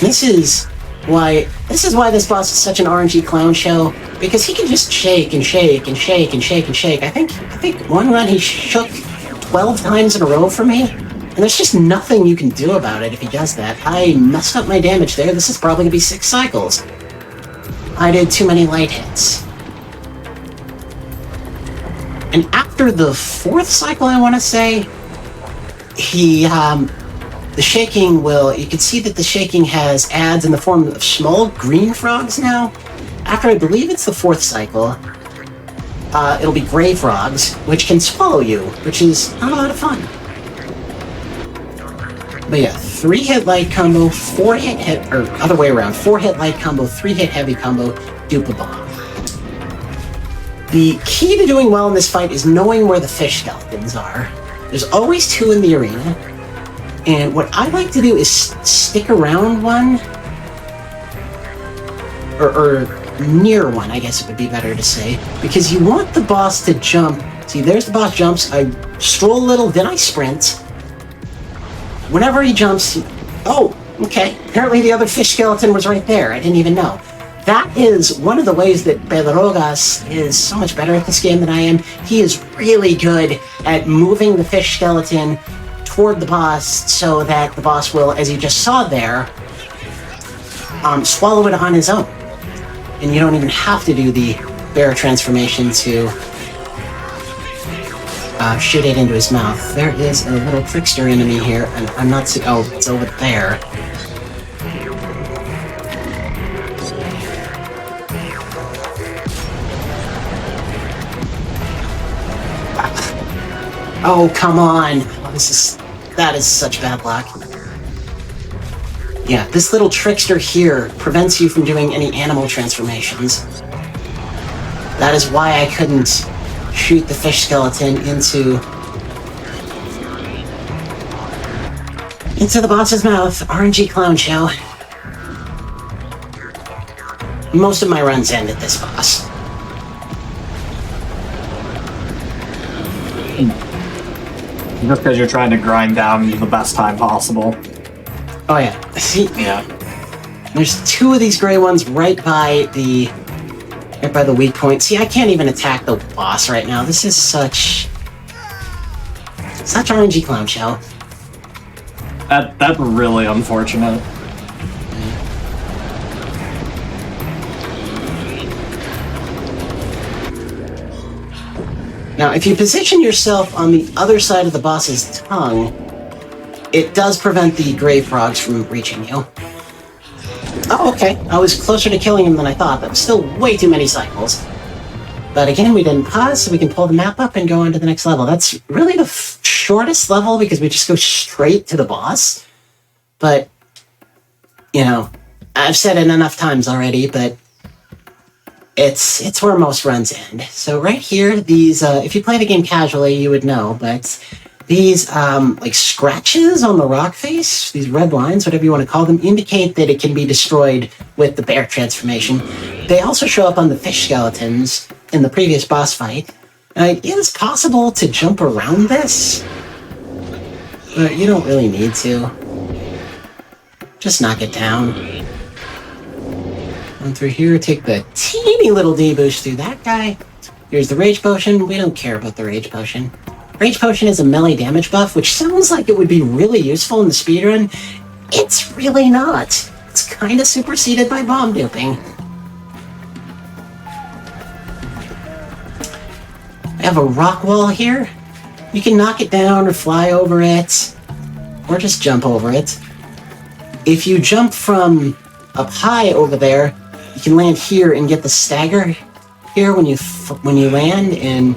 This is why this boss is such an RNG clown show, because he can just shake and shake and shake and shake and shake. I think one run he shook 12 times in a row for me, and there's just nothing you can do about it if he does that. I messed up my damage there. This is probably gonna be 6 cycles. I did too many light hits. And after the 4th cycle, I want to say, the shaking you can see that the shaking has adds in the form of small green frogs now. After, I believe it's the 4th cycle, it'll be gray frogs, which can swallow you, which is not a lot of fun. But yeah, 3-hit light combo, 4-hit or other way around, 4-hit light combo, 3-hit heavy combo, dupe a bomb. The key to doing well in this fight is knowing where the fish skeletons are. There's always 2 in the arena, and what I like to do is stick around one, or near one, I guess it would be better to say, because you want the boss to jump. See, there's the boss jumps, I stroll a little, then I sprint. Whenever he jumps, oh, okay, apparently the other fish skeleton was right there, I didn't even know. That is one of the ways that Pedrogas is so much better at this game than I am. He is really good at moving the fish skeleton toward the boss so that the boss will, as you just saw there, swallow it on his own. And you don't even have to do the bear transformation to shoot it into his mouth. There is a little trickster enemy here, and I'm not oh, it's over there. Oh, come on! That is such bad luck. Yeah, this little trickster here prevents you from doing any animal transformations. That is why I couldn't shoot the fish skeleton into the boss's mouth. RNG clown show. Most of my runs end at this boss. Just because you're trying to grind down the best time possible. Oh yeah, see, yeah. There's 2 of these gray ones right by the weak point. See, I can't even attack the boss right now. This is such RNG clown show. That's really unfortunate. Now, if you position yourself on the other side of the boss's tongue, it does prevent the gray frogs from reaching you. Oh, okay. I was closer to killing him than I thought, but still way too many cycles. But again, we didn't pause, so we can pull the map up and go on to the next level. That's really the shortest level because we just go straight to the boss. But, you know, I've said it enough times already, but it's where most runs end. So right here, these, if you play the game casually, you would know, but these, like scratches on the rock face, these red lines, whatever you want to call them, indicate that it can be destroyed with the bear transformation. They also show up on the fish skeletons in the previous boss fight. It is possible to jump around this, but you don't really need to. Just knock it down. Run through here, take the teeny little deboost through that guy. Here's the Rage Potion. We don't care about the Rage Potion. Rage Potion is a melee damage buff, which sounds like it would be really useful in the speedrun. It's really not. It's kind of superseded by bomb duping. I have a rock wall here. You can knock it down or fly over it, or just jump over it. If you jump from up high over there, you can land here and get the stagger here when you land, and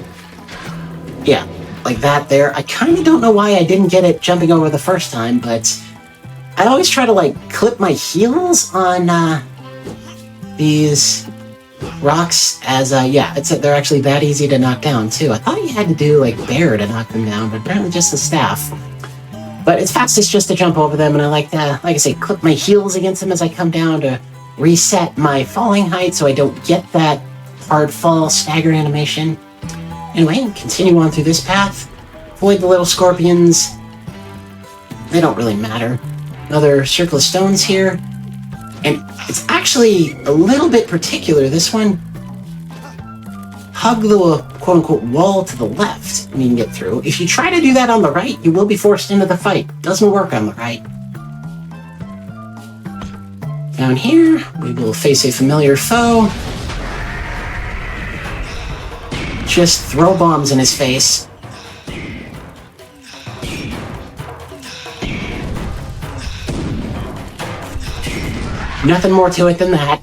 yeah, like that there. I kind of don't know why I didn't get it jumping over the first time, but I always try to like clip my heels on these rocks as they're actually that easy to knock down too. I thought you had to do like bear to knock them down, but apparently just the staff. But it's fastest just to jump over them, and I like to, like I say, clip my heels against them as I come down to reset my falling height so I don't get that hard fall stagger animation. Anyway, continue on through this path. Avoid the little scorpions. They don't really matter. Another circle of stones here. And it's actually a little bit particular, this one. Hug the quote-unquote wall to the left and you can get through. If you try to do that on the right, you will be forced into the fight. Doesn't work on the right. Down here, we will face a familiar foe. Just throw bombs in his face. Nothing more to it than that.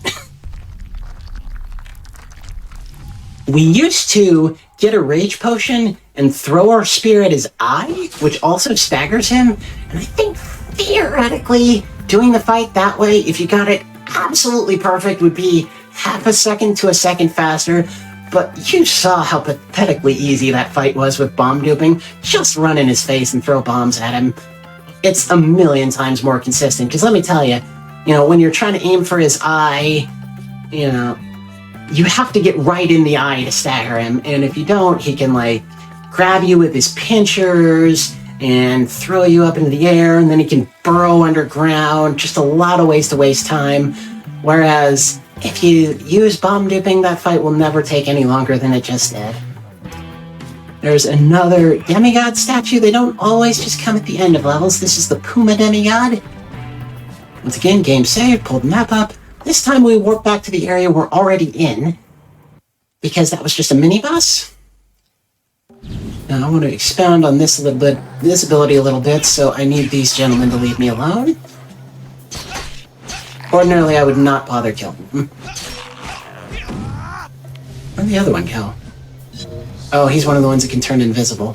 We used to get a rage potion and throw our spear at his eye, which also staggers him. And I think theoretically, doing the fight that way, if you got it absolutely perfect, would be half a second to a second faster. But you saw how pathetically easy that fight was with bomb duping. Just run in his face and throw bombs at him. It's a million times more consistent. Because let me tell you, when you're trying to aim for his eye, you have to get right in the eye to stagger him. And if you don't, he can grab you with his pinchers and throw you up into the air, and then he can burrow underground. Just a lot of ways to waste time. Whereas if you use bomb duping, that fight will never take any longer than it just did. There's another demigod statue. They don't always just come at the end of levels. This is the Puma demigod. Once again, game saved, pulled the map up. This time we warp back to the area we're already in, because that was just a mini-boss. Now I want to expound on this ability a little bit, so I need these gentlemen to leave me alone. Ordinarily, I would not bother killing them. Where'd the other one go? Oh, he's one of the ones that can turn invisible.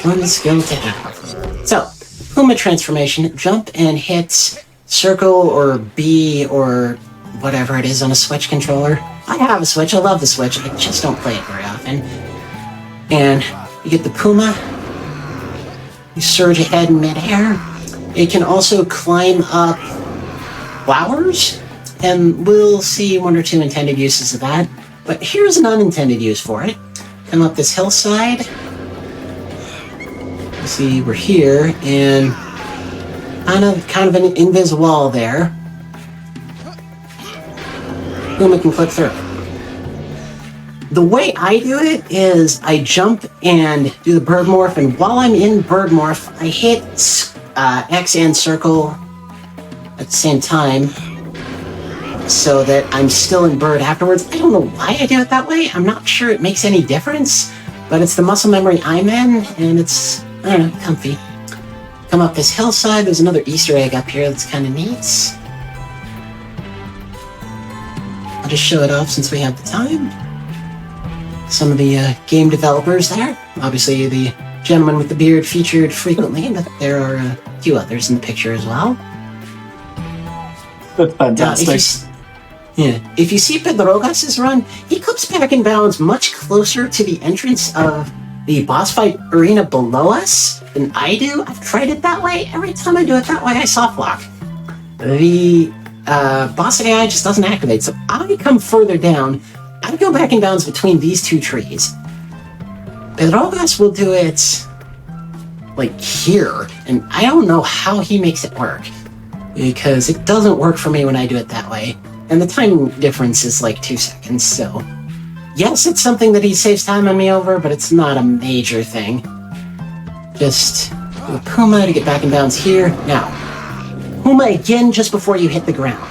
One skill to have. So, Puma transformation, jump and hit circle or B or whatever it is on a Switch controller. I have a Switch, I love the Switch, I just don't play it very often. And you get the Puma, you surge ahead in midair. It can also climb up flowers, and we'll see one or two intended uses of that. But here's an unintended use for it. Come up this hillside. You see, we're here, and kind of an invisible wall there. Puma can clip through. The way I do it is I jump and do the bird morph, and while I'm in bird morph, I hit X and circle at the same time so that I'm still in bird afterwards. I don't know why I do it that way. I'm not sure it makes any difference, but it's the muscle memory I'm in, and it's, I don't know, comfy. Come up this hillside. There's another Easter egg up here that's kind of neat. I'll just show it off since we have the time. Some of the game developers there. Obviously, the gentleman with the beard featured frequently, but there are a few others in the picture as well. That's fantastic. If you see Pedrogas' run, he clips back and bounds much closer to the entrance of the boss fight arena below us than I do. I've tried it that way. Every time I do it that way, I soft lock. The boss AI just doesn't activate, so I come further down. I go back and bounds between these two trees. Pedrogas will do it here, and I don't know how he makes it work, because it doesn't work for me when I do it that way, and the time difference is 2 seconds, so yes, it's something that he saves time on me over, but it's not a major thing. Just do a Puma to get back and bounds here. Now, Puma again just before you hit the ground.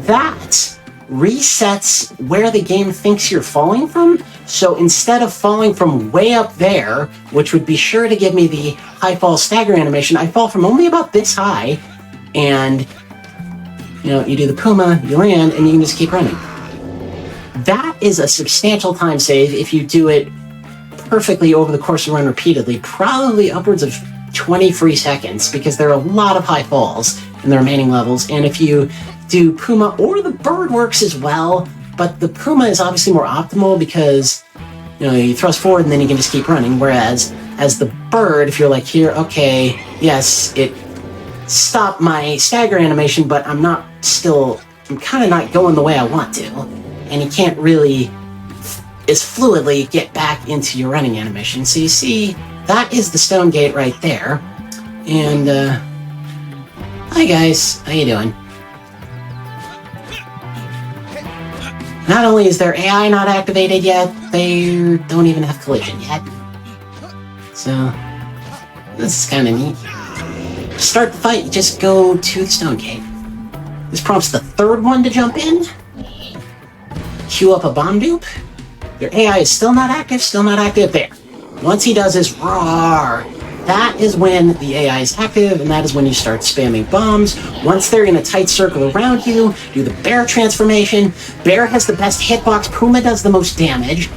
That resets where the game thinks you're falling from. So instead of falling from way up there, which would be sure to give me the high fall stagger animation, I fall from only about this high, and you do the Puma, you land, and you can just keep running. That is a substantial time save if you do it perfectly over the course of the run repeatedly, probably upwards of 20 free seconds, because there are a lot of high falls in the remaining levels. And if you do Puma, or the bird works as well, but the Puma is obviously more optimal because, you know, you thrust forward and then you can just keep running, whereas as the bird, if you're like here, okay, yes, it stopped my stagger animation, but I'm kind of not going the way I want to, and you can't really as fluidly get back into your running animation. So you see, that is the stone gate right there. And hi guys, how you doing? Not only is their AI not activated yet, they don't even have collision yet. So this is kind of neat. To start the fight, you just go to the stone gate. This prompts the third one to jump in. Queue up a bomb dupe. Your AI is still not active. There. Once he does his roar, that is when the AI is active, and that is when you start spamming bombs. Once they're in a tight circle around you, do the bear transformation. Bear has the best hitbox, Puma does the most damage.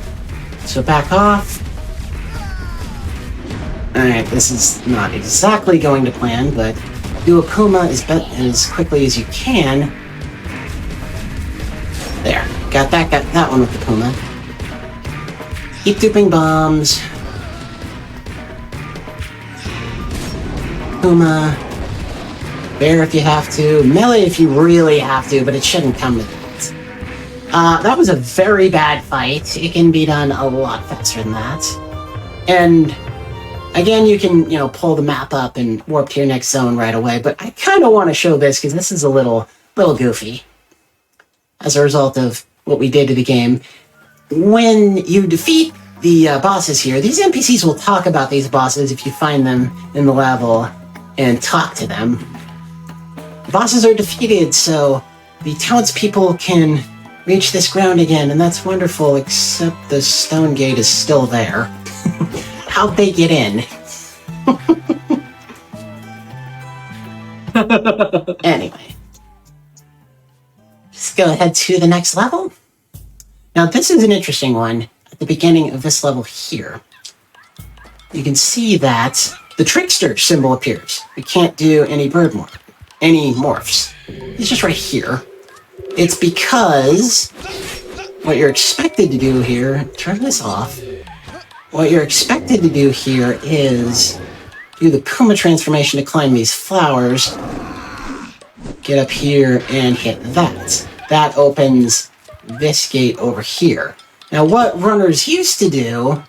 So back off. Alright, this is not exactly going to plan, but do a Puma as quickly as you can. There. Got that one with the Puma. Keep duping bombs. Puma. Bear if you have to. Melee if you really have to, but it shouldn't come to that. That was a very bad fight. It can be done a lot faster than that. And again, you can, you know, pull the map up and warp to your next zone right away, but I kind of want to show this because this is a little goofy as a result of what we did to the game. When you defeat the bosses here, these NPCs will talk about these bosses if you find them in the level and talk to them. The bosses are defeated, so the townspeople can reach this ground again, and that's wonderful, except the stone gate is still there. How'd they get in? Anyway. Let's go ahead to the next level. Now, this is an interesting one. At the beginning of this level here, you can see that the trickster symbol appears. We can't do any morphs. It's just right here. It's because what you're expected to do here, turn this off. What you're expected to do here is do the Puma transformation to climb these flowers, get up here and hit that. That opens this gate over here. Now what runners used to do,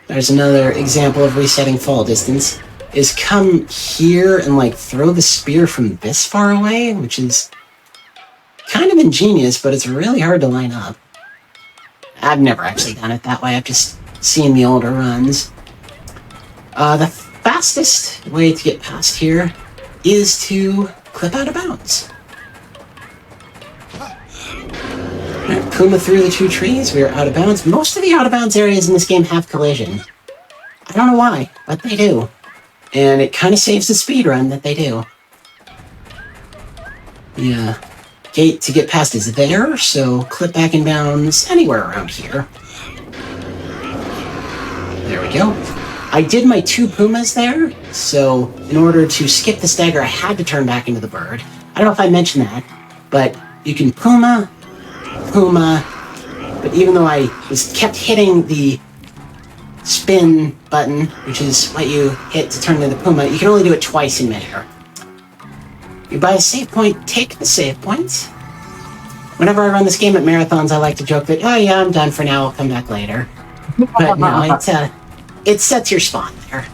there's another example of resetting fall distance, is come here and like throw the spear from this far away, which is kind of ingenious, but it's really hard to line up. I've never actually done it that way, I've just seen the older runs. The fastest way to get past here is to clip out of bounds. Alright, Puma through the two trees, we are out of bounds. Most of the out of bounds areas in this game have collision. I don't know why, but they do. And it kind of saves the speedrun that they do. The gate to get past is there, so clip back in bounds anywhere around here. There we go. I did my 2 Pumas there, so in order to skip the stagger, I had to turn back into the bird. I don't know if I mentioned that, but you can Puma, but even though I kept hitting the spin button, which is what you hit to turn into the Puma, you can only do it twice in midair. You buy a save point, take the save point. Whenever I run this game at marathons, I like to joke that, oh yeah, I'm done for now, I'll come back later. But no, it sets your spawn there.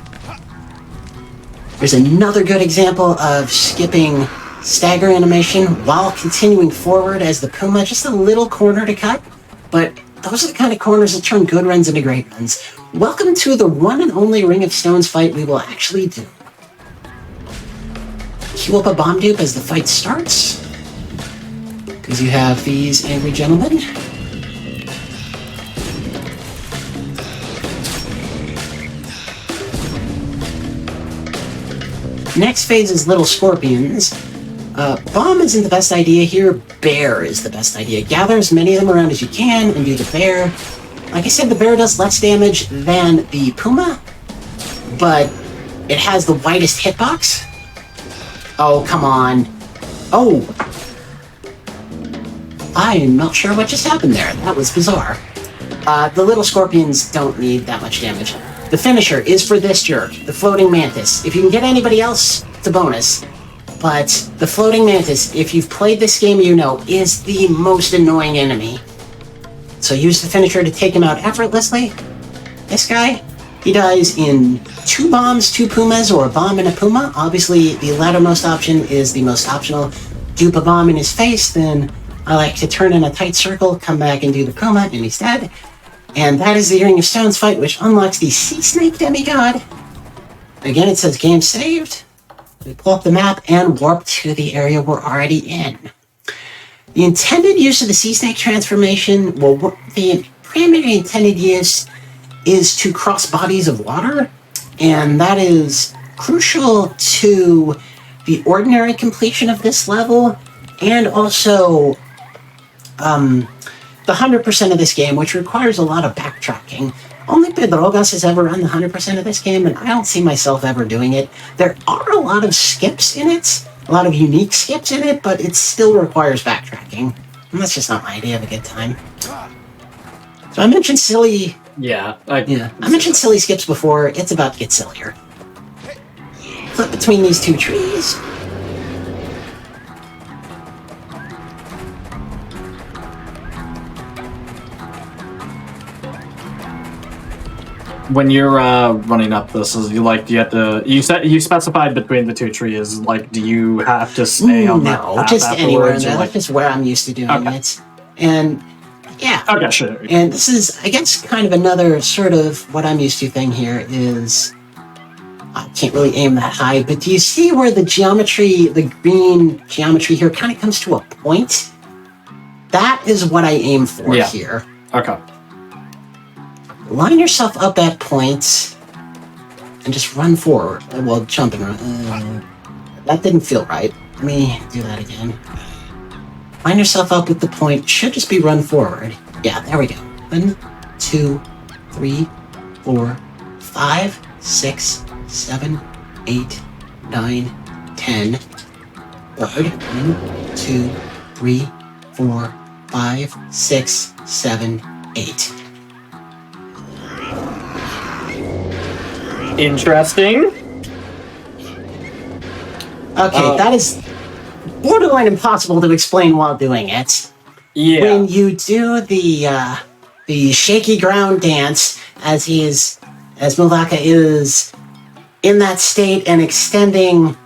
There's another good example of skipping stagger animation while continuing forward as the Puma, just a little corner to cut, but those are the kind of corners that turn good runs into great runs. Welcome to the one and only Ring of Stones fight we will actually do. Queue up a bomb dupe as the fight starts, because you have these angry gentlemen. Next phase is Little Scorpions. Bomb isn't the best idea here, Bear is the best idea. Gather as many of them around as you can and do the Bear. Like I said, the bear does less damage than the puma, but it has the widest hitbox. Oh, come on. Oh! I'm not sure what just happened there. That was bizarre. The little scorpions don't need that much damage. The finisher is for this jerk, the floating mantis. If you can get anybody else, it's a bonus. But the floating mantis, if you've played this game, you know, is the most annoying enemy. So use the finisher to take him out effortlessly. This guy, he dies in 2 bombs, 2 pumas, or a bomb and a puma. Obviously, the lattermost option is the most optional. Dupe a bomb in his face, then I like to turn in a tight circle, come back and do the puma, and he's dead. And that is the Ring of Stones fight, which unlocks the Sea Snake Demigod. Again, it says game saved. We pull up the map and warp to the area we're already in. The intended use of the Sea Snake transformation, well, the primary intended use is to cross bodies of water, and that is crucial to the ordinary completion of this level, and also the 100% of this game, which requires a lot of backtracking. Only Pedrogas has ever run the 100% of this game, and I don't see myself ever doing it. There are a lot of skips in it, a lot of unique skips in it, but it still requires backtracking. And that's just not my idea of a good time. So I mentioned silly... I mentioned silly skips before. It's about to get sillier. Flip between these 2 trees. When you're running up this, is you have to you specified between the 2 trees. Like, do you have to stay on that path just anywhere in there. Like... That's just where I'm used to doing it. And yeah. Okay, sure. And this is, I guess, kind of another sort of what I'm used to thing here is I can't really aim that high, but do you see where the geometry, the green geometry here, kind of comes to a point? That is what I aim for here. Okay. Line yourself up at points and just run forward. Well, jump and run. That didn't feel right. Let me do that again. Line yourself up with the point. Should just be run forward. Yeah, there we go. 1, 2, 3, 4, 5, 6, 7, 8, 9, 10. Third. 1, 2, 3, 4, 5, 6, 7, 8. Interesting. Okay, that is borderline impossible to explain while doing it. Yeah. When you do the shaky ground dance, as Mulaka is in that state and extending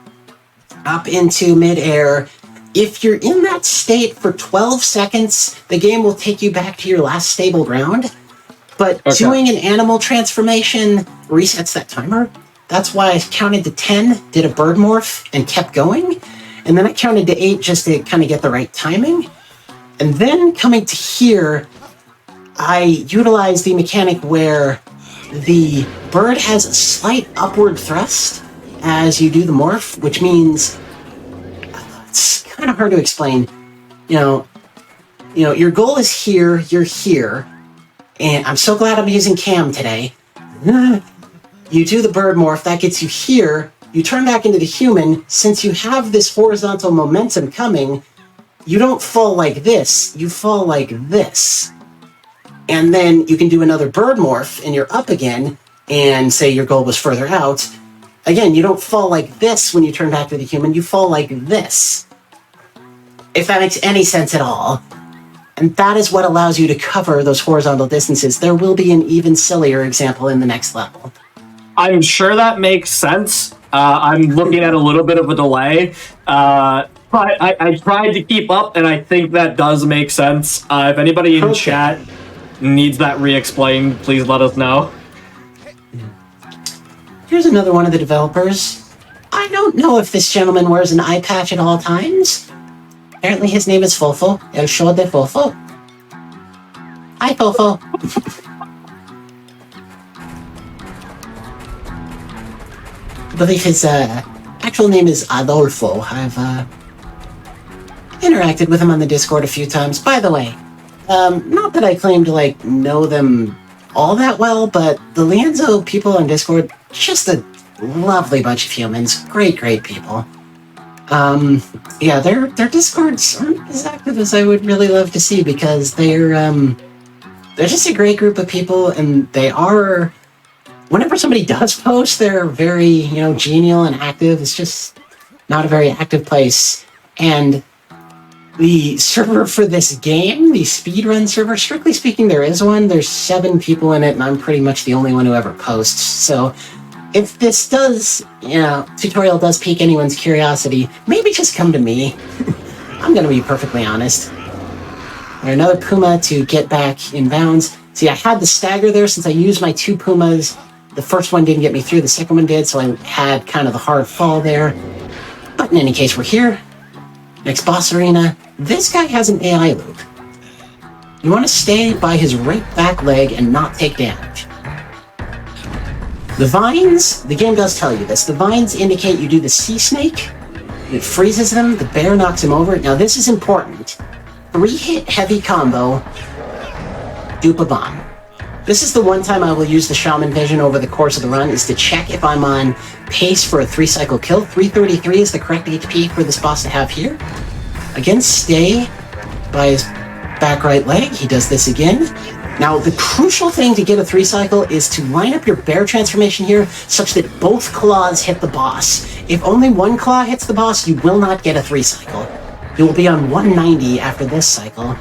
up into midair, if you're in that state for 12 seconds, the game will take you back to your last stable ground. But doing an animal transformation resets that timer. That's why I counted to 10, did a bird morph, and kept going. And then I counted to 8 just to kind of get the right timing. And then coming to here, I utilized the mechanic where the bird has a slight upward thrust as you do the morph, which means it's kind of hard to explain. You know, your goal is here, you're here. And I'm so glad I'm using cam today. You do the bird morph, that gets you here. You turn back into the human. Since you have this horizontal momentum coming, you don't fall like this, you fall like this. And then you can do another bird morph and you're up again and say your goal was further out. Again, you don't fall like this when you turn back to the human, you fall like this. If that makes any sense at all. And that is what allows you to cover those horizontal distances. There will be an even sillier example in the next level. I'm sure that makes sense. I'm looking at a little bit of a delay. But I tried to keep up, and I think that does make sense. If anybody in chat needs that re-explained, please let us know. Here's another one of the developers. I don't know if this gentleman wears an eye patch at all times. Apparently his name is Fofo. El Show de Fofo. Hi, Fofo. I believe his actual name is Adolfo. I've interacted with him on the Discord a few times. By the way, Not that I claim to, like, know them all that well, but the Lienzo people on Discord, just a lovely bunch of humans. Great, great people. Yeah, their Discords aren't as active as I would really love to see, because they're just a great group of people, and they are... Whenever somebody does post, they're very, you know, genial and active. It's just not a very active place. And the server for this game, the speedrun server, strictly speaking, there is one. There's 7 people in it, and I'm pretty much the only one who ever posts. So if this does, you know, tutorial does pique anyone's curiosity, maybe just come to me. I'm going to be perfectly honest. And another Puma to get back in bounds. See, I had the stagger there since I used my 2 Pumas. The first one didn't get me through, the second one did, so I had kind of the hard fall there. But in any case, we're here. Next boss arena. This guy has an AI loop. You want to stay by his right back leg and not take damage. The vines, the game does tell you this, the vines indicate you do the sea snake. It freezes them, the bear knocks him over. Now this is important. 3-hit heavy combo, dupe a bomb. This is the one time I will use the Shaman Vision over the course of the run, is to check if I'm on pace for a 3-cycle kill. 333 is the correct HP for this boss to have here. Again, stay by his back right leg. He does this again. Now, the crucial thing to get a 3-cycle is to line up your bear transformation here such that both claws hit the boss. If only one claw hits the boss, you will not get a 3-cycle. You will be on 190 after this cycle.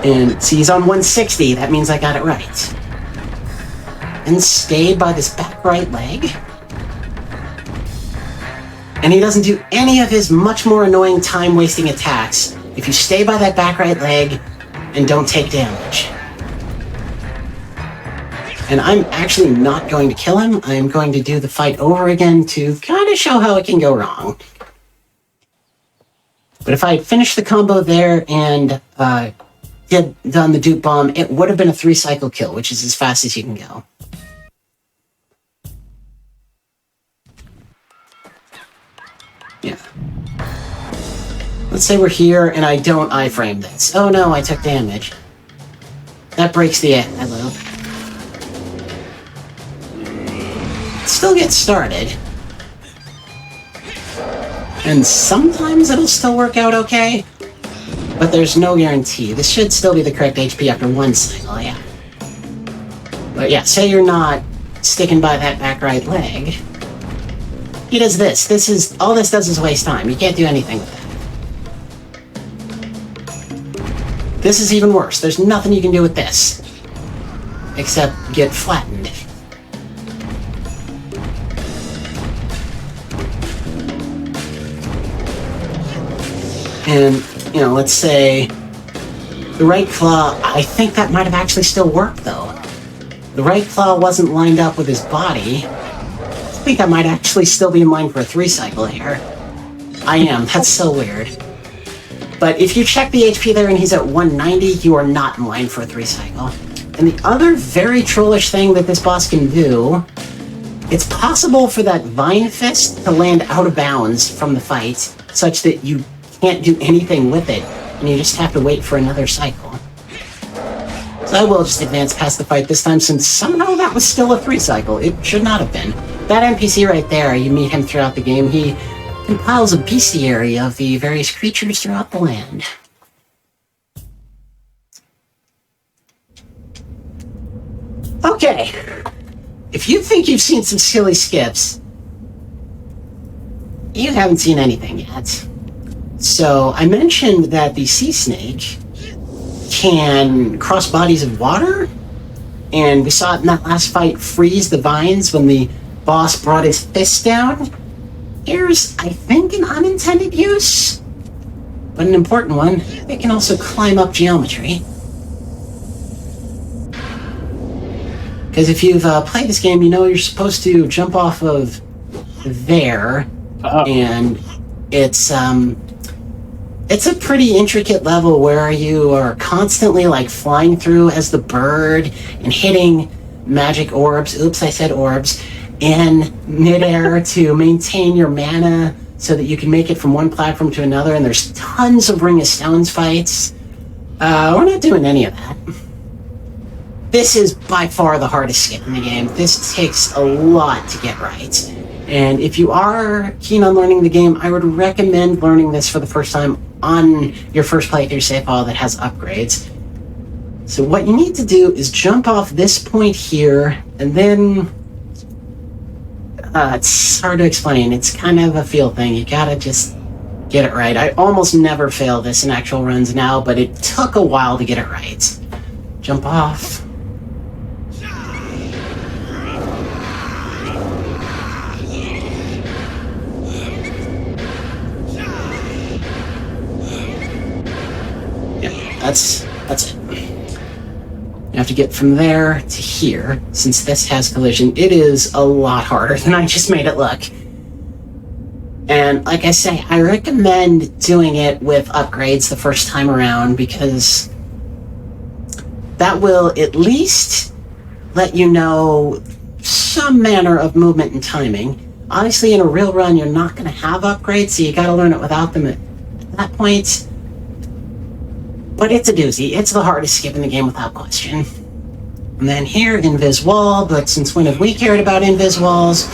And see, he's on 160. That means I got it right. And stayed by this back right leg. And he doesn't do any of his much more annoying time-wasting attacks if you stay by that back right leg and don't take damage. And I'm actually not going to kill him. I'm going to do the fight over again to kind of show how it can go wrong. But if I finished the combo there and done the dupe bomb, it would have been a 3-cycle kill, which is as fast as you can go. Yeah. Let's say we're here and I don't iframe this. Oh no, I took damage. That breaks the loop. Still get started. And sometimes it'll still work out okay. But there's no guarantee. This should still be the correct HP after 1 cycle, yeah. But yeah, say you're not sticking by that back right leg. He does this. All this does is waste time. You can't do anything with that. This is even worse. There's nothing you can do with this. Except get flattened. And, you know, let's say the right claw, I think that might have actually still worked, though. The right claw wasn't lined up with his body. I think I might actually still be in line for a 3-cycle here. I am. That's so weird. But if you check the HP there and he's at 190, you are not in line for a 3-cycle. And the other very trollish thing that this boss can do, it's possible for that Vine Fist to land out of bounds from the fight, such that you can't do anything with it, and you just have to wait for another cycle. So I will just advance past the fight this time, since somehow that was still a 3-cycle. It should not have been. That NPC right there, you meet him throughout the game, he compiles a bestiary of the various creatures throughout the land. Okay. If you think you've seen some silly skips, you haven't seen anything yet. So, I mentioned that the sea snake can cross bodies of water, and we saw it in that last fight freeze the vines when the boss brought his fist down. Here's, I think, an unintended use, but an important one. It can also climb up geometry. Because if you've played this game, you know you're supposed to jump off of there, and it's a pretty intricate level where you are constantly like flying through as the bird and hitting magic orbs, oops, I said orbs, in midair to maintain your mana so that you can make it from one platform to another. And there's tons of Ring of Stones fights. We're not doing any of that. This is by far the hardest skip in the game. This takes a lot to get right. And if you are keen on learning the game, I would recommend learning this for the first time on your first playthrough save file that has upgrades. So what you need to do is jump off this point here, and then... it's hard to explain. It's kind of a feel thing. You gotta just get it right. I almost never fail this in actual runs now, but it took a while to get it right. Jump off. Yeah, that's it. You have to get from there to here. Since this has collision, it is a lot harder than I just made it look. And like I say, I recommend doing it with upgrades the first time around, because that will at least let you know some manner of movement and timing. Obviously, in a real run, you're not going to have upgrades, so you got to learn it without them at that point. But it's a doozy. It's the hardest skip in the game without question. And then here, invis wall, but since when have we cared about invis walls?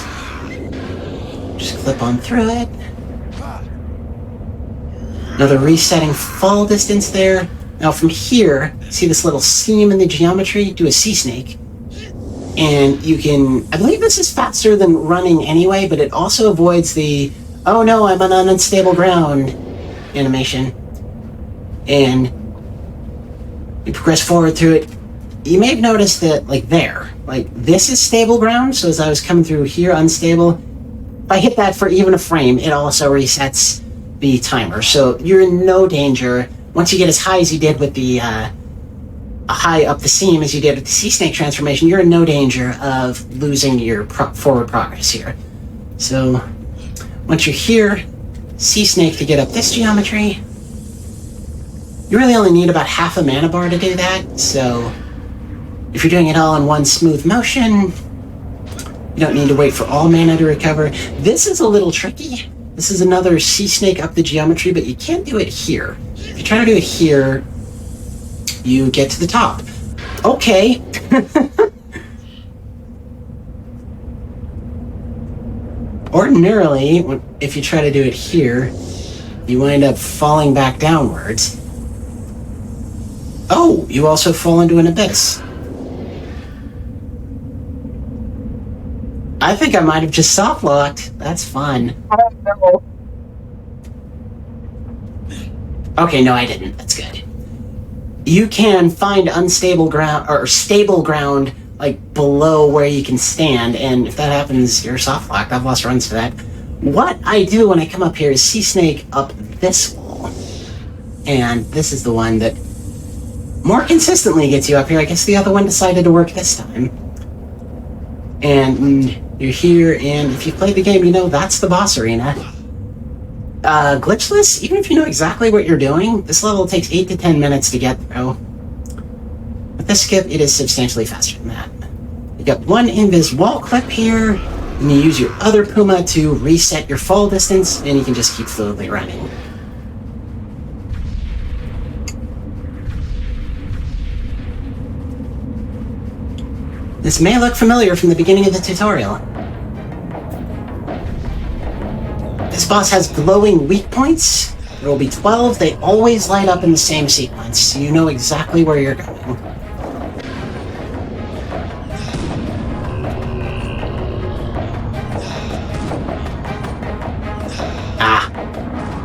Just clip on through it. Another resetting fall distance there. Now from here, see this little seam in the geometry? Do a C-snake. And you can... I believe this is faster than running anyway, but it also avoids the, oh no, I'm on unstable ground animation. And you progress forward through it. You may have noticed that, like there, like this is stable ground, so as I was coming through here unstable, if I hit that for even a frame, it also resets the timer. So you're in no danger. Once you get as high as you did with the, high up the seam as you did with the C-snake transformation, you're in no danger of losing your forward progress here. So once you're here, C-snake to get up this geometry. You really only need about half a mana bar to do that, so if you're doing it all in one smooth motion, you don't need to wait for all mana to recover. This is a little tricky. This is another C-snake up the geometry, but you can't do it here. If you try to do it here, you get to the top. Okay. Ordinarily, if you try to do it here, you wind up falling back downwards. Oh, you also fall into an abyss. I think I might have just soft-locked. That's fun. Okay, no, I didn't. That's good. You can find unstable ground, or stable ground, like, below where you can stand, and if that happens, you're soft-locked. I've lost runs for that. What I do when I come up here is C-snake up this wall. And this is the one that more consistently gets you up here. I guess the other one decided to work this time. And you're here, and if you've played the game, you know that's the boss arena. Glitchless, even if you know exactly what you're doing, this level takes 8 to 10 minutes to get through. With this skip, it is substantially faster than that. You got one invis wall clip here, and you use your other Puma to reset your fall distance, and you can just keep fluidly running. This may look familiar from the beginning of the tutorial. This boss has glowing weak points. There will be 12. They always light up in the same sequence, so you know exactly where you're going.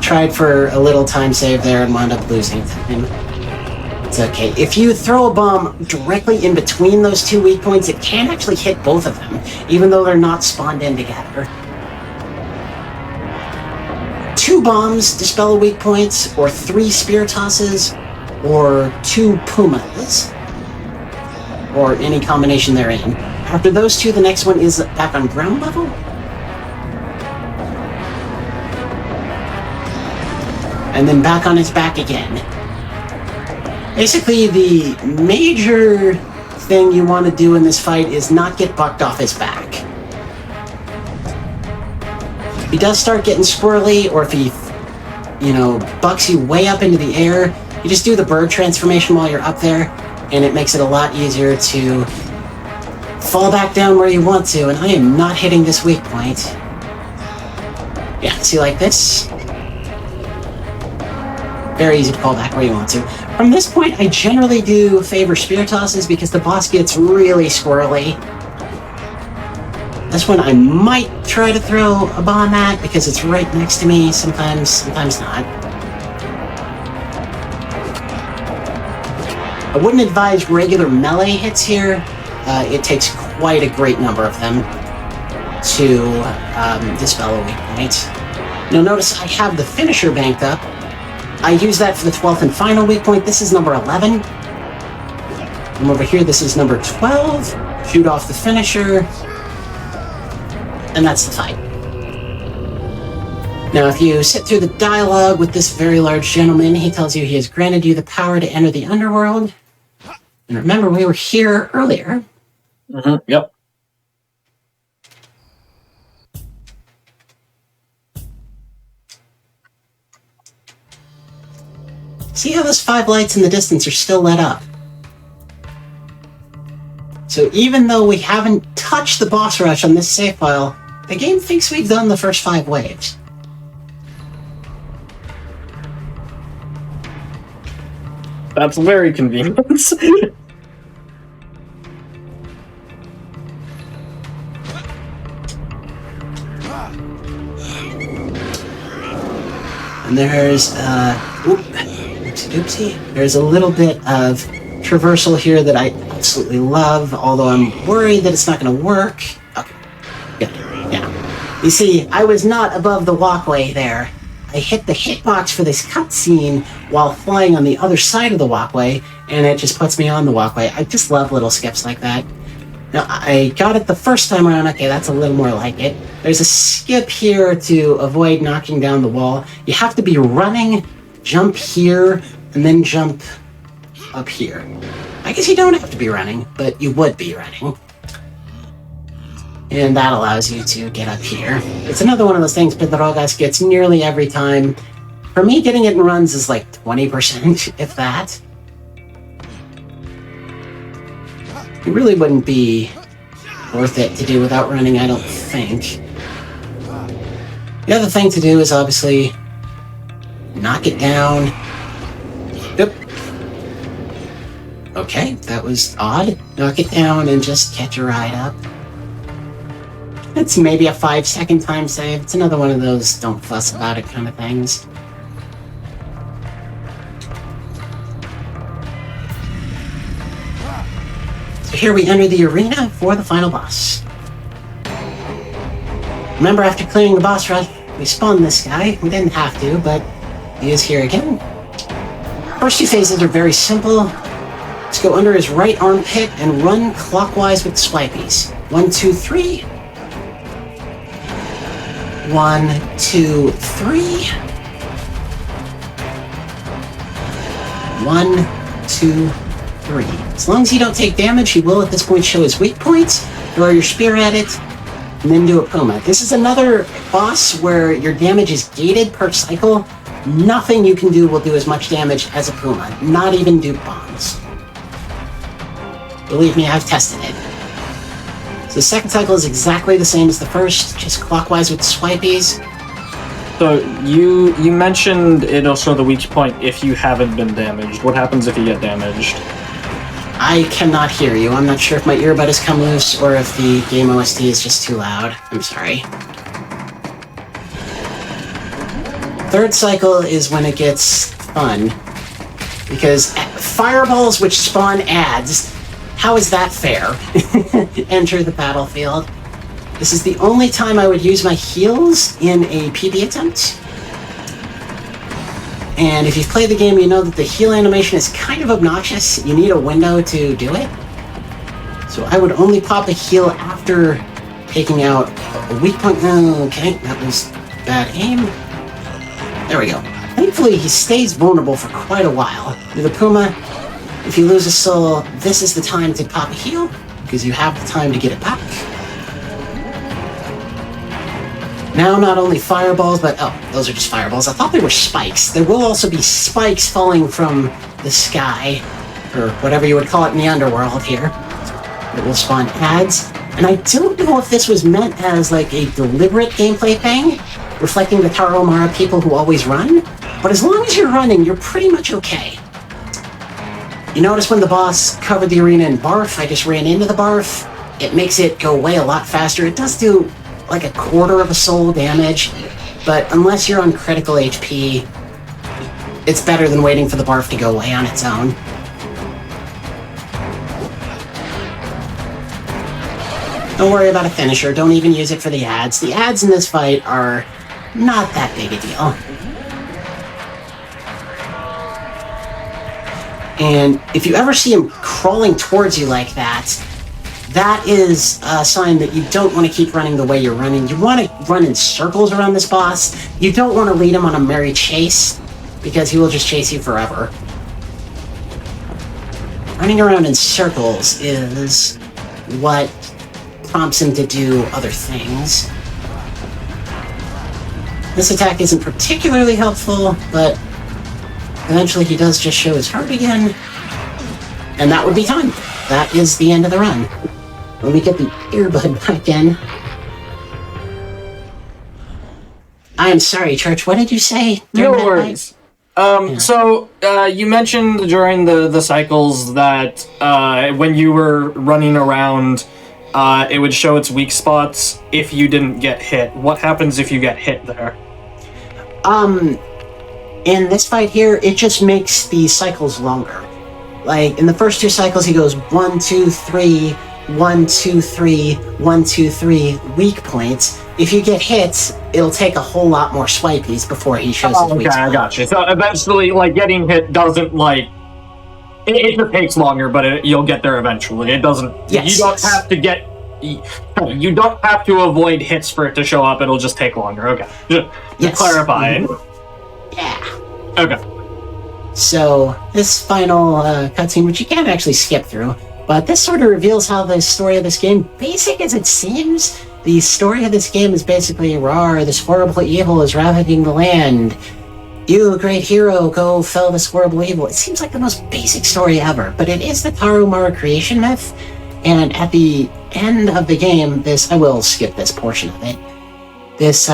Tried for a little time save there and wound up losing time. It's okay. If you throw a bomb directly in between those two weak points, it can actually hit both of them, even though they're not spawned in together. 2 bombs dispel a weak point, or 3 spear tosses, or 2 Pumas, or any combination therein. After those 2, the next one is back on ground level. And then back on its back again. Basically, the major thing you want to do in this fight is not get bucked off his back. If he does start getting squirrely, or if he, bucks you way up into the air, You just do the bird transformation while you're up there, and it makes it a lot easier to fall back down where you want to, and I am not hitting this weak point. Yeah, see, like this? Very easy to fall back where you want to. From this point, I generally do favor spear tosses because the boss gets really squirrely. This one I might try to throw a bomb at because it's right next to me, sometimes not. I wouldn't advise regular melee hits here. It takes quite a great number of them to dispel a weak point. You'll notice I have the finisher banked up. I use that for the 12th and final weak point. This is number 11. From over here, this is number 12. Shoot off the finisher. And that's the fight. Now, if you sit through the dialogue with this very large gentleman, he tells you he has granted you the power to enter the underworld. And remember, we were here earlier. Yep. See how those 5 lights in the distance are still lit up? So even though we haven't touched the boss rush on this save file, the game thinks we've done the first 5 waves. That's very convenient. And there's, oopsie, there's a little bit of traversal here that I absolutely love, although I'm worried that it's not going to work. Okay, good, yeah. You see, I was not above the walkway there. I hit the hitbox for this cutscene while flying on the other side of the walkway, and it just puts me on the walkway. I just love little skips like that. Now, I got it the first time around. Okay, that's a little more like it. There's a skip here to avoid knocking down the wall. You have to be running, jump here, and then jump up here. I guess you don't have to be running, but you would be running. And that allows you to get up here. It's another one of those things Pedrogas gets nearly every time. For me, getting it in runs is like 20%, if that. It really wouldn't be worth it to do without running, I don't think. The other thing to do is obviously knock it down. Yep. Okay, that was odd. Knock it down and just catch a ride up. It's maybe a 5-second time save. It's another one of those don't fuss about it kind of things. So here we enter the arena for the final boss. Remember, after clearing the boss rush, we spawned this guy. We didn't have to, but he is here again. First 2 phases are very simple. Let's go under his right armpit and run clockwise with the swipies. 1, 2, 3. 1, 2, 3. 1, 2, 3. As long as you don't take damage, he will at this point show his weak points, throw your spear at it, and then do a Puma. This is another boss where your damage is gated per cycle. Nothing you can do will do as much damage as a Puma, not even Duke Bombs. Believe me, I've tested it. So the second cycle is exactly the same as the first, just clockwise with the swipies. So you mentioned it'll show the weak point if you haven't been damaged. What happens if you get damaged? I cannot hear you. I'm not sure if my earbud has come loose or if the game OST is just too loud. I'm sorry. Third cycle is when it gets fun. Because fireballs which spawn ads, how is that fair? Enter the battlefield. This is the only time I would use my heals in a PB attempt. And if you've played the game, you know that the heal animation is kind of obnoxious. You need a window to do it. So I would only pop a heal after taking out a weak point. Okay, that was bad aim. There we go. Thankfully, he stays vulnerable for quite a while. With a Puma, if you lose a soul, this is the time to pop a heal, because you have the time to get it back. Now not only fireballs, but oh, those are just fireballs. I thought they were spikes. There will also be spikes falling from the sky, or whatever you would call it in the underworld here. It will spawn ads. And I don't know if this was meant as like a deliberate gameplay thing, reflecting the Tarahumara people who always run, but as long as you're running, you're pretty much okay. You notice when the boss covered the arena in barf, I just ran into the barf. It makes it go away a lot faster. It does do like a quarter of a soul damage, but unless you're on critical HP, it's better than waiting for the barf to go away on its own. Don't worry about a finisher, don't even use it for the ads. The ads in this fight are not that big a deal. And if you ever see him crawling towards you like that, that is a sign that you don't want to keep running the way you're running. You want to run in circles around this boss. You don't want to lead him on a merry chase, because he will just chase you forever. Running around in circles is what prompts him to do other things. This attack isn't particularly helpful, but eventually he does just show his heart again, and that would be time. That is the end of the run. Let me get the earbud back in. I am sorry, Church, what did you say? No worries. So, you mentioned during the cycles that when you were running around, it would show its weak spots if you didn't get hit. What happens if you get hit there? In this fight here, it just makes the cycles longer. Like, in the first two cycles, he goes 1, 2, 3, 1, 2, 3, 1, 2, 3, weak points. If you get hit, it'll take a whole lot more swipies before he shows his weak spot. Okay, I got you. So eventually, like, getting hit doesn't, like... It just takes longer, but you'll get there eventually. It doesn't... Yes, you don't have to get... You don't have to avoid hits for it to show up. It'll just take longer. Okay. Just clarifying. Yeah. Okay. So, this final cutscene, which you can't actually skip through, but this sort of reveals how the story of this game, basic as it seems, the story of this game is basically, rawr, this horrible evil is ravaging the land. You, great hero, go fell this horrible evil. It seems like the most basic story ever, but it is the Tarahumara creation myth, and at the end of the game, I will skip this portion of it, this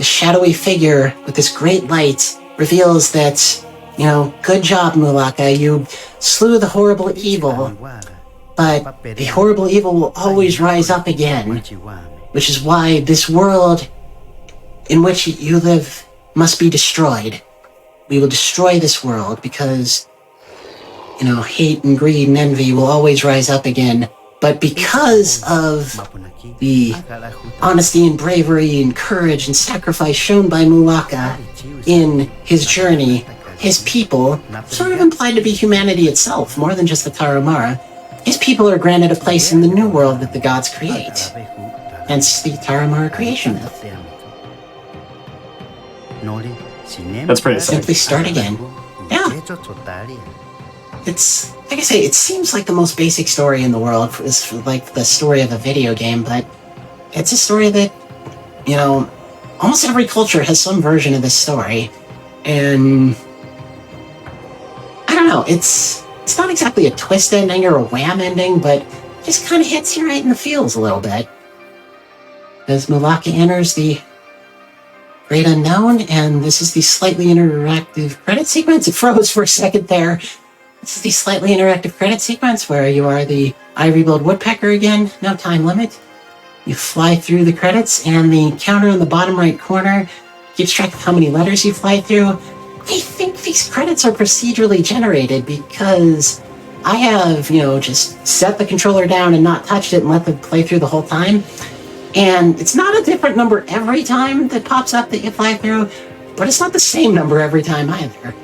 shadowy figure with this great light reveals that, good job, Mulaka, you slew the horrible evil, but the horrible evil will always rise up again, which is why this world in which you live must be destroyed. We will destroy this world because, hate and greed and envy will always rise up again, but because of the honesty and bravery and courage and sacrifice shown by Mulaka in his journey, his people, sort of implied to be humanity itself, more than just the Tarahumara, his people are granted a place in the new world that the gods create. Hence the Tarahumara creation myth. That's pretty sick. Simply start again. Yeah. It's, like I say, it seems like the most basic story in the world. It's like the story of a video game, but it's a story that, almost every culture has some version of this story. And I don't know, it's not exactly a twist ending or a wham ending, but it just kind of hits you right in the feels a little bit. As Mulaka enters the Great Unknown, and this is the slightly interactive credit sequence. It froze for a second there. This is the slightly interactive credit sequence where you are the ivory-billed woodpecker again, no time limit. You fly through the credits, and the counter in the bottom right corner keeps track of how many letters you fly through. I think these credits are procedurally generated because I have, just set the controller down and not touched it and let them play through the whole time. And it's not a different number every time that pops up that you fly through, but it's not the same number every time either.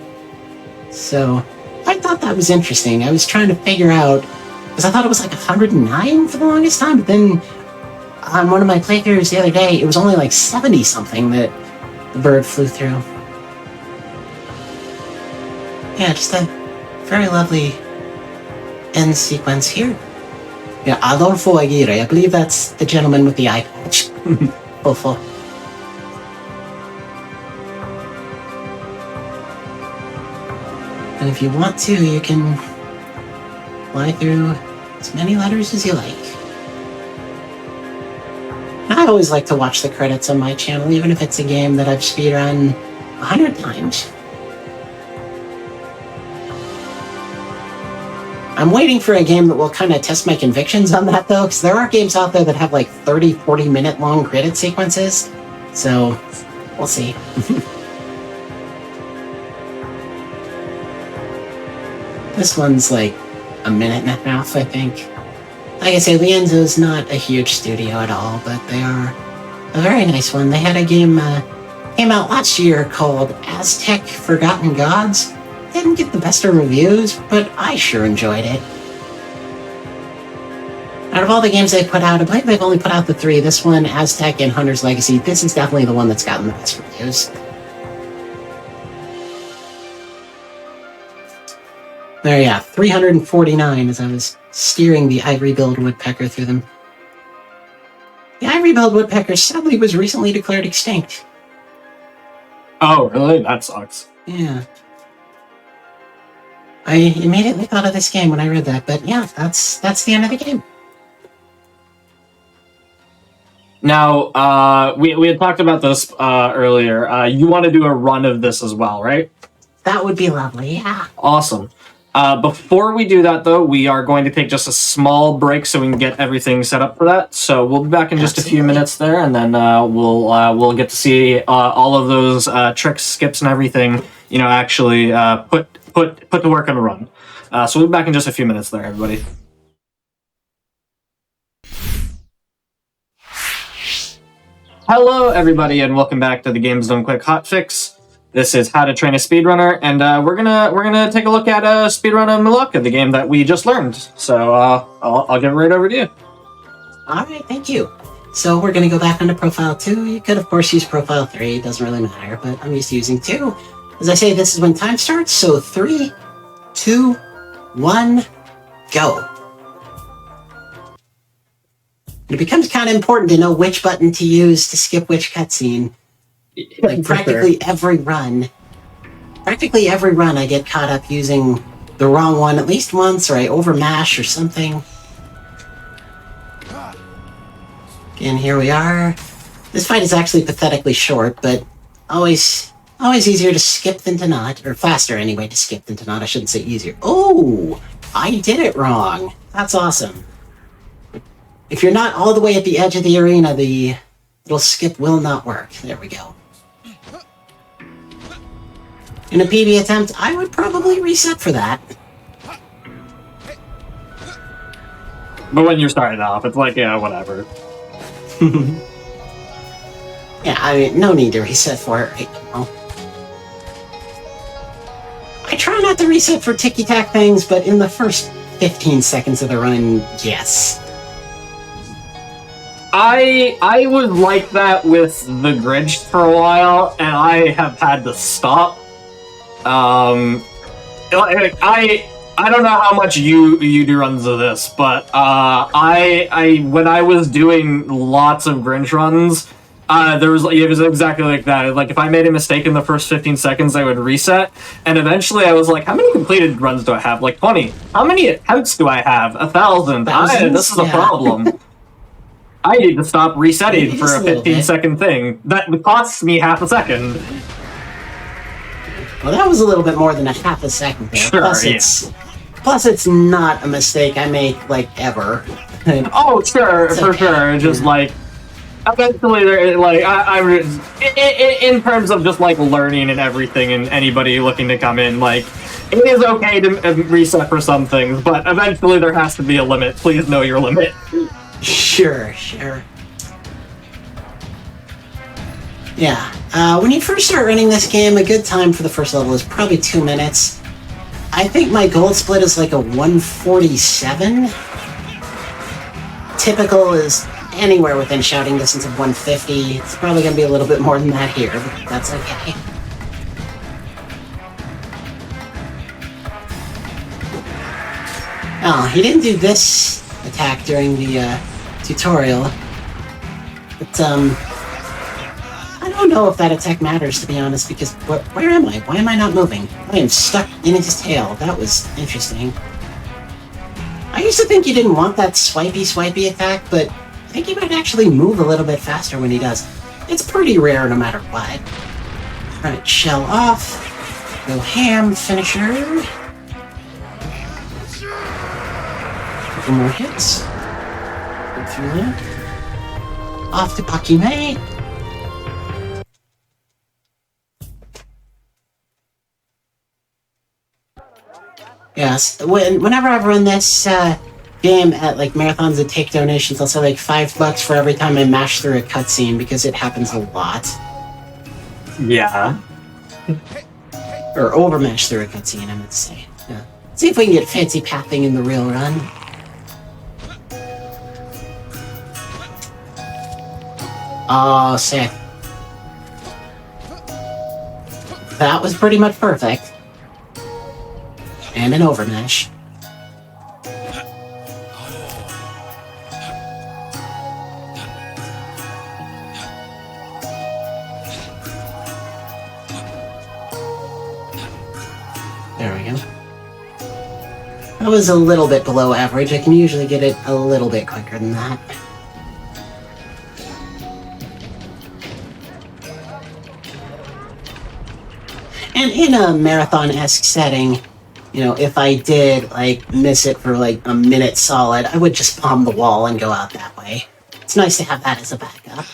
So I thought that was interesting. I was trying to figure out, because I thought it was like 109 for the longest time, but then on one of my playthroughs the other day, it was only like 70-something that the bird flew through. Yeah, just a very lovely end sequence here. Yeah, Adolfo Aguirre, I believe that's the gentleman with the eye patch. Hopeful. And if you want to, you can fly through as many letters as you like. I always like to watch the credits on my channel, even if it's a game that I've speedrun 100 times. I'm waiting for a game that will kind of test my convictions on that, though, because there are games out there that have like 30, 40-minute long credit sequences. So, we'll see. This one's like a minute and a half, I think. Like I say, Lienzo's not a huge studio at all, but they are a very nice one. They had a game came out last year called Aztec Forgotten Gods. Didn't get the best of reviews, but I sure enjoyed it. Out of all the games they put out, I believe they've only put out the 3. This one, Aztec, and Hunter's Legacy. This is definitely the one that's gotten the best reviews. There, yeah, 349 as I was steering the ivory-billed woodpecker through them. The ivory-billed woodpecker sadly was recently declared extinct. Oh, really? That sucks. Yeah. I immediately thought of this game when I read that, but yeah, that's the end of the game. Now, we had talked about this earlier. You want to do a run of this as well, right? That would be lovely, yeah. Awesome. Before we do that, though, we are going to take just a small break so we can get everything set up for that. So we'll be back in just a few minutes there, and then we'll get to see all of those tricks, skips, and everything. You know, actually put to work on a run. So we'll be back in just a few minutes there, everybody. Hello, everybody, and welcome back to the Games Done Quick Hotfix. This is How to Train a Speedrunner, and we're gonna take a look at Speedrun of Mulaka, the game that we just learned. So I'll give it right over to you. All right, thank you. So we're gonna go back onto Profile 2. You could, of course, use Profile 3. It doesn't really matter, but I'm used to using 2. As I say, this is when time starts. So 3, 2, 1, go. It becomes kind of important to know which button to use to skip which cutscene. Like practically every run I get caught up using the wrong one at least once, or I overmash or something. And here we are. This fight is actually pathetically short, but always easier to skip than to not, or faster anyway to skip than to not. I shouldn't say easier. Oh, I did it wrong. That's awesome. If you're not all the way at the edge of the arena, the little skip will not work. There we go. In a PB attempt, I would probably reset for that. But when you're starting off, it's like, yeah, whatever. Yeah, I mean, no need to reset for it right now. I try not to reset for ticky-tack things, but in the first 15 seconds of the run, yes. I was like that with the Grinch for a while, and I have had to stop. I don't know how much you do runs of this, but I when I was doing lots of Grinch runs, it was exactly like that. Like if I made a mistake in the first 15 seconds, I would reset, and eventually I was like, how many completed runs do I have? Like 20. How many attempts do I have? 1,000. This is a problem. I need to stop resetting for a 15-second thing. That costs me half a second. Well, that was a little bit more than a half a second there. Sure, Plus, it's not a mistake I make, like, ever. Oh, sure, for sure. Just, like, eventually, like, in terms of just, like, learning and everything and anybody looking to come in, like, it is okay to reset for some things, but eventually there has to be a limit. Please know your limit. Sure. Yeah, when you first start running this game, a good time for the first level is probably 2 minutes. I think my gold split is like a 147. Typical is anywhere within shouting distance of 150. It's probably going to be a little bit more than that here, but that's okay. Oh, he didn't do this attack during the tutorial. But, I don't don't know if that attack matters, to be honest, because where am I? Why am I not moving? I am stuck in his tail. That was interesting. I used to think you didn't want that swipey attack, but I think he might actually move a little bit faster when he does. It's pretty rare no matter what. Alright, shell off. Go ham, finisher. Couple more hits. Go through that. Off to Pakime. Yes, whenever I've run this game at like marathons and take donations, I'll say like $5 for every time I mash through a cutscene because it happens a lot. Yeah. Or over mash through a cutscene, I meant to say. Yeah. See if we can get fancy pathing in the real run. Oh, sick. That was pretty much perfect. And an overmesh. There we go. That was a little bit below average. I can usually get it a little bit quicker than that. And in a marathon-esque setting, you know, if I did, like, miss it for, like, a minute solid, I would just bomb the wall and go out that way. It's nice to have that as a backup.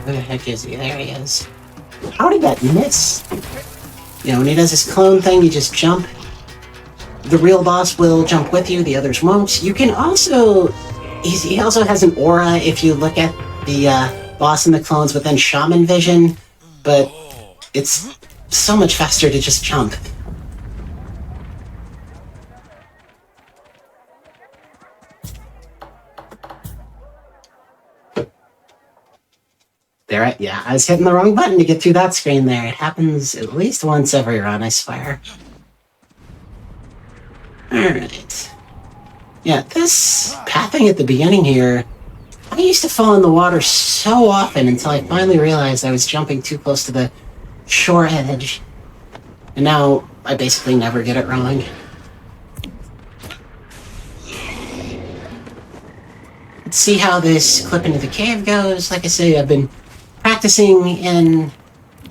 Where the heck is he? There he is. How did that miss? You know, when he does his clone thing, you just jump. The real boss will jump with you, the others won't. You can also... He also has an aura if you look at the boss and the clones within Shaman Vision, but it's so much faster to just jump. There, yeah, I was hitting the wrong button to get through that screen there. It happens at least once every run, I swear. Alright. Yeah, this pathing at the beginning here, I used to fall in the water so often until I finally realized I was jumping too close to the shore edge. And now I basically never get it wrong. Let's see how this clip into the cave goes. Like I say, I've been practicing in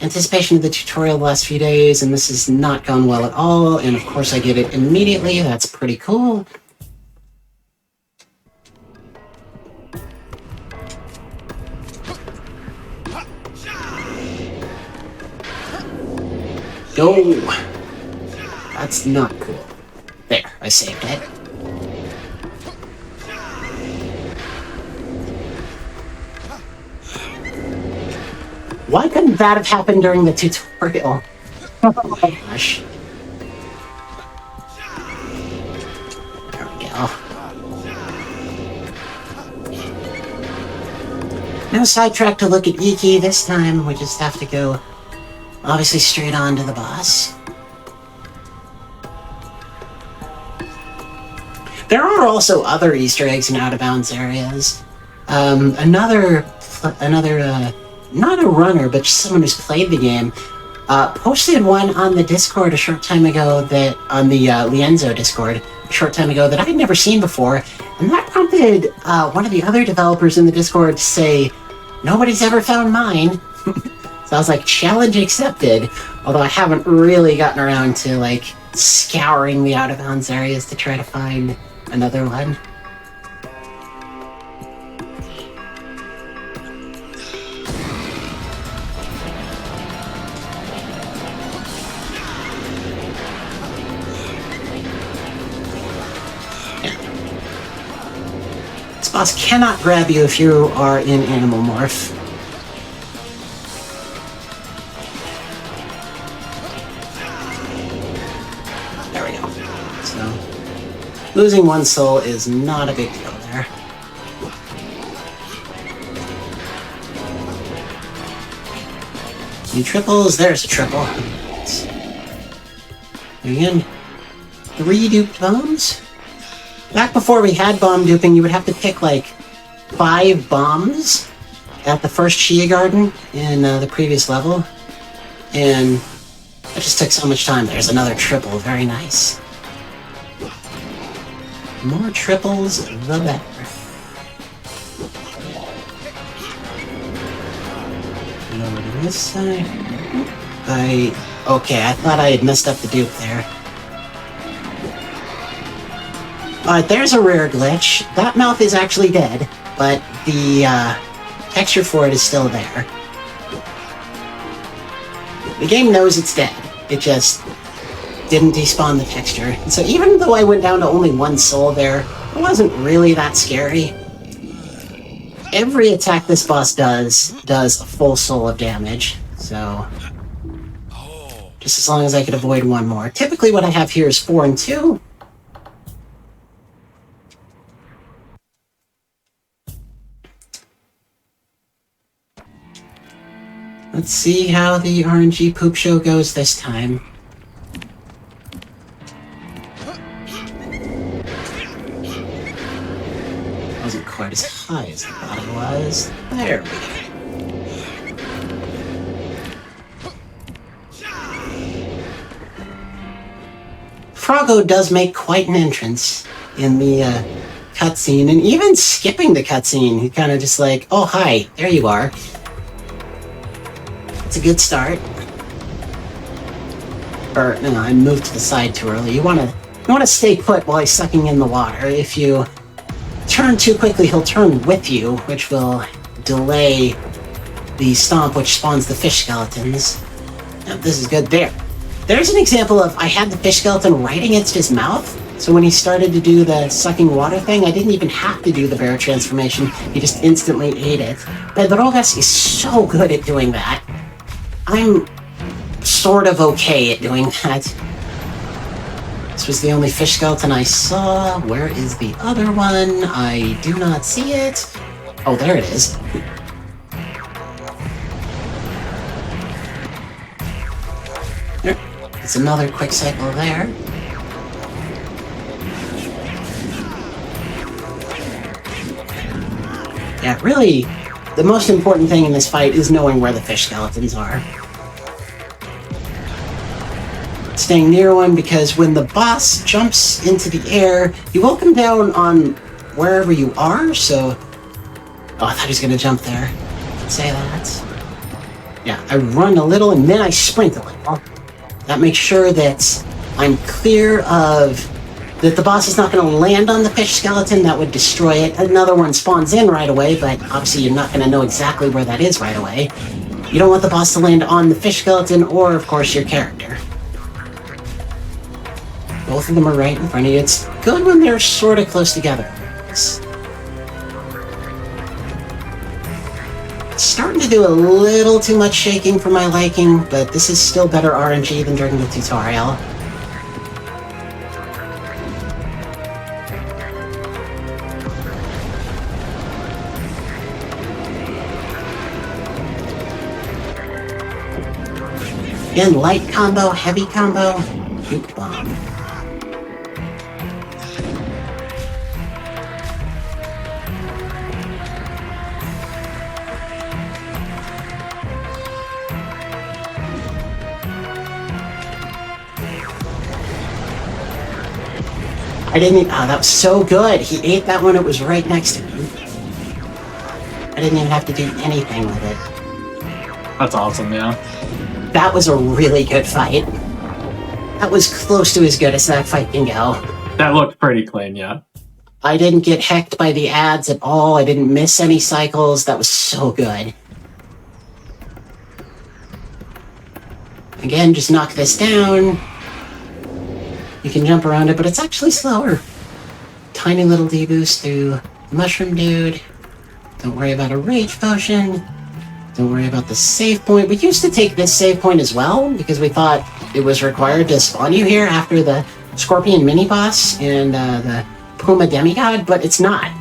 anticipation of the tutorial the last few days, and this has not gone well at all, and of course I get it immediately. That's pretty cool. Go! That's not cool. There, I saved it. Why couldn't that have happened during the tutorial? Oh my gosh. There we go. No sidetrack to look at Iki this time. We just have to go, obviously, straight on to the boss. There are also other Easter eggs in out-of-bounds areas. Not a runner, but just someone who's played the game, posted one on the Discord a short time ago on the Lienzo Discord, a short time ago that I had never seen before, and that prompted one of the other developers in the Discord to say, "Nobody's ever found mine." So I was like, challenge accepted, although I haven't really gotten around to, like, scouring the out-of-bounds areas to try to find another one. This boss cannot grab you if you are in Animal Morph. There we go. So, losing one soul is not a big deal there. Any triples? There's a triple. Again, 3 duped bombs? Back before we had bomb duping, you would have to pick like 5 bombs at the first Chia Garden in the previous level. And that just took so much time. There's another triple. Very nice. More triples, the better. And over to this side. Okay, I thought I had messed up the dupe there. Alright, there's a rare glitch. That mouth is actually dead, but the texture for it is still there. The game knows it's dead. It just didn't despawn the texture. And so even though I went down to only 1 soul there, it wasn't really that scary. Every attack this boss does a full soul of damage, so just as long as I could avoid 1 more. Typically what I have here is 4 and 2. Let's see how the RNG poop show goes this time. Wasn't quite as high as I thought it was. There we go. Froggo does make quite an entrance in the cutscene, and even skipping the cutscene, he kind of just like, oh hi, there you are. It's a good start. Or no, I moved to the side too early. You want to stay put while he's sucking in the water. If you turn too quickly, he'll turn with you, which will delay the stomp, which spawns the fish skeletons. Now, this is good. There's an example of I had the fish skeleton right against his mouth, so when he started to do the sucking water thing, I didn't even have to do the bear transformation. He just instantly ate it. Pedrogas is so good at doing that. I'm sort of okay at doing that. This was the only fish skeleton I saw. Where is the other one? I do not see it. Oh, there it is. There. It's another quick cycle there. Yeah, really, the most important thing in this fight is knowing where the fish skeletons are. Staying near one, because when the boss jumps into the air, you will come down on wherever you are, so... Oh, I thought he was going to jump there. Say that. Yeah, I run a little and then I sprint a little. That makes sure that I'm clear of... that the boss is not going to land on the fish skeleton. That would destroy it. Another one spawns in right away, but obviously you're not going to know exactly where that is right away. You don't want the boss to land on the fish skeleton or, of course, your character. Both of them are right in front of you. It's good when they're sort of close together. It's starting to do a little too much shaking for my liking, but this is still better RNG than during the tutorial. Again, light combo, heavy combo, juke bomb. I didn't even, oh, that was so good. He ate that when it was right next to him. I didn't even have to do anything with it. That's awesome, yeah. That was a really good fight. That was close to as good as that fight can go. That looked pretty clean, yeah. I didn't get hecked by the ads at all. I didn't miss any cycles. That was so good. Again, just knock this down. You can jump around it, but it's actually slower. Tiny little deboost through Mushroom Dude. Don't worry about a Rage Potion. Don't worry about the save point. We used to take this save point as well, because we thought it was required to spawn you here after the Scorpion mini-boss and the Puma Demigod, but it's not.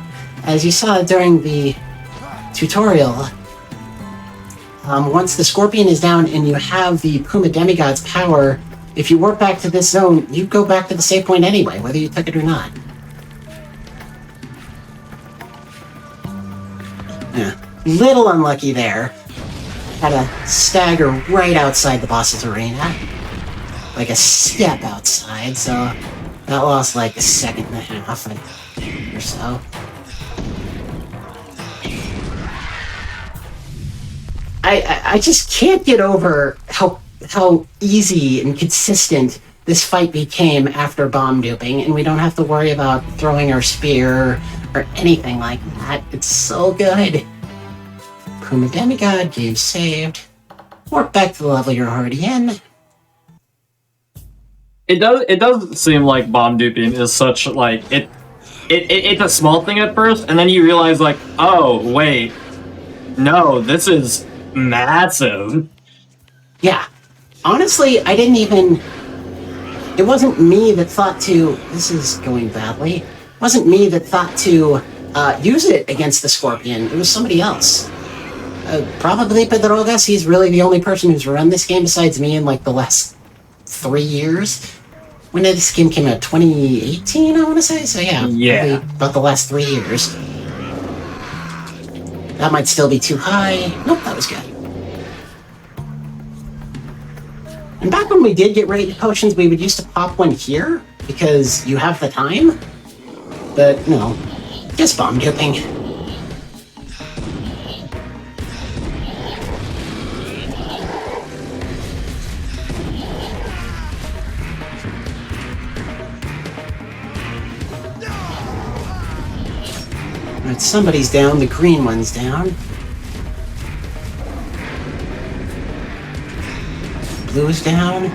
As you saw during the tutorial, once the Scorpion is down and you have the Puma Demigod's power, if you warp back to this zone, you go back to the save point anyway, whether you took it or not. Yeah. Little unlucky there. Had a stagger right outside the boss's arena. Like a step outside, so that lost like a second and a half or so. I just can't get over how easy and consistent this fight became after bomb duping, and we don't have to worry about throwing our spear or anything like that. It's so good. Puma Demigod, game saved. Warp back to the level you're already in. It does seem like bomb duping is such like it's a small thing at first, and then you realize like, oh wait, no, this is massive. Yeah. Honestly, I didn't even... It wasn't me that thought to... This is going badly. It wasn't me that thought to use it against the Scorpion. It was somebody else. Probably Pedrogas. He's really the only person who's run this game besides me in like the last 3 years. When did this game came out? 2018, I want to say? So yeah. About the last 3 years. That might still be too high. Nope, that was good. And back when we did get rage potions, we would used to pop one here, because you have the time. But, no, just bomb duping. Alright, somebody's down, the green one's down. Blue's down.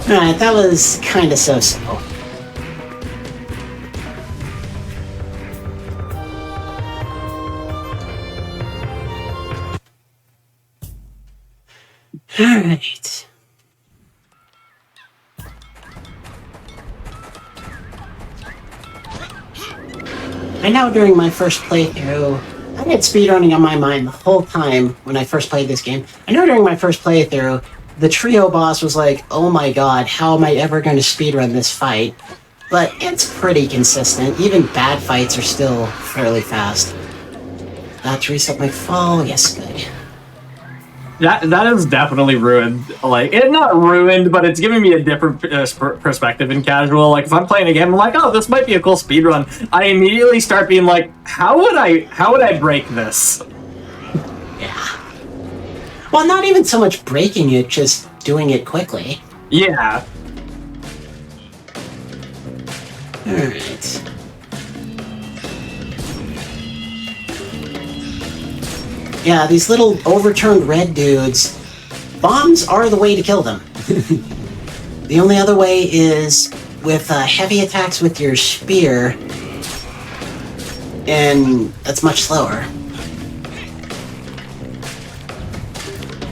Alright, that was kinda so-so. Alright. I know during my first playthrough, I had speedrunning on my mind the whole time when I first played this game. I know during my first playthrough, the trio boss was like, oh my god, how am I ever going to speedrun this fight? But it's pretty consistent. Even bad fights are still fairly fast. To reset my fall, yes, good. That is definitely ruined. Like, it's not ruined, but it's giving me a different perspective in casual. Like, if I'm playing a game, I'm like, oh, this might be a cool speedrun. I immediately start being like, how would I break this? Yeah. Well, not even so much breaking it, just doing it quickly. Yeah. Alright. Yeah, these little overturned red dudes, bombs are the way to kill them. The only other way is with heavy attacks with your spear, and that's much slower.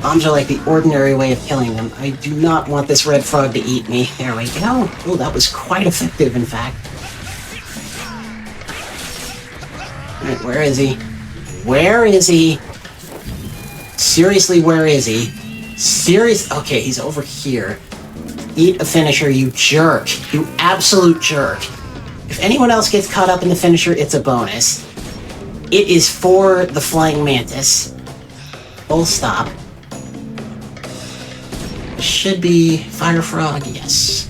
Bombs are like the ordinary way of killing them. I do not want this red frog to eat me. There we go. Oh, that was quite effective, in fact. Alright, where is he? Where is he? Seriously, where is he? Okay, he's over here. Eat a finisher, you jerk. You absolute jerk. If anyone else gets caught up in the finisher, it's a bonus. It is for the flying mantis. Full stop. Should be fire frog, yes.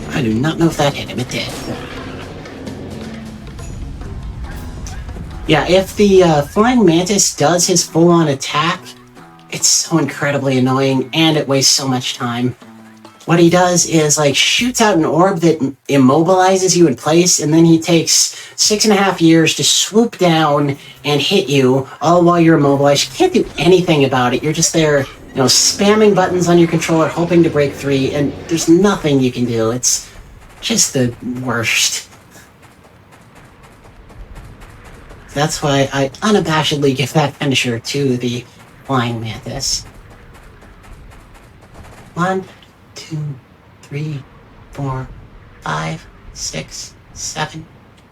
I do not know if that hit him. It did. Yeah, if the flying mantis does his full-on attack, it's so incredibly annoying, and it wastes so much time. What he does is, like, shoots out an orb that immobilizes you in place, and then he takes 6.5 years to swoop down and hit you, all while you're immobilized. You can't do anything about it. You're just there You know, spamming buttons on your controller, hoping to break 3, and there's nothing you can do. It's just the worst. That's why I unabashedly give that finisher to the Flying Mantis. 1, 2, 3, 4, 5, 6, 7,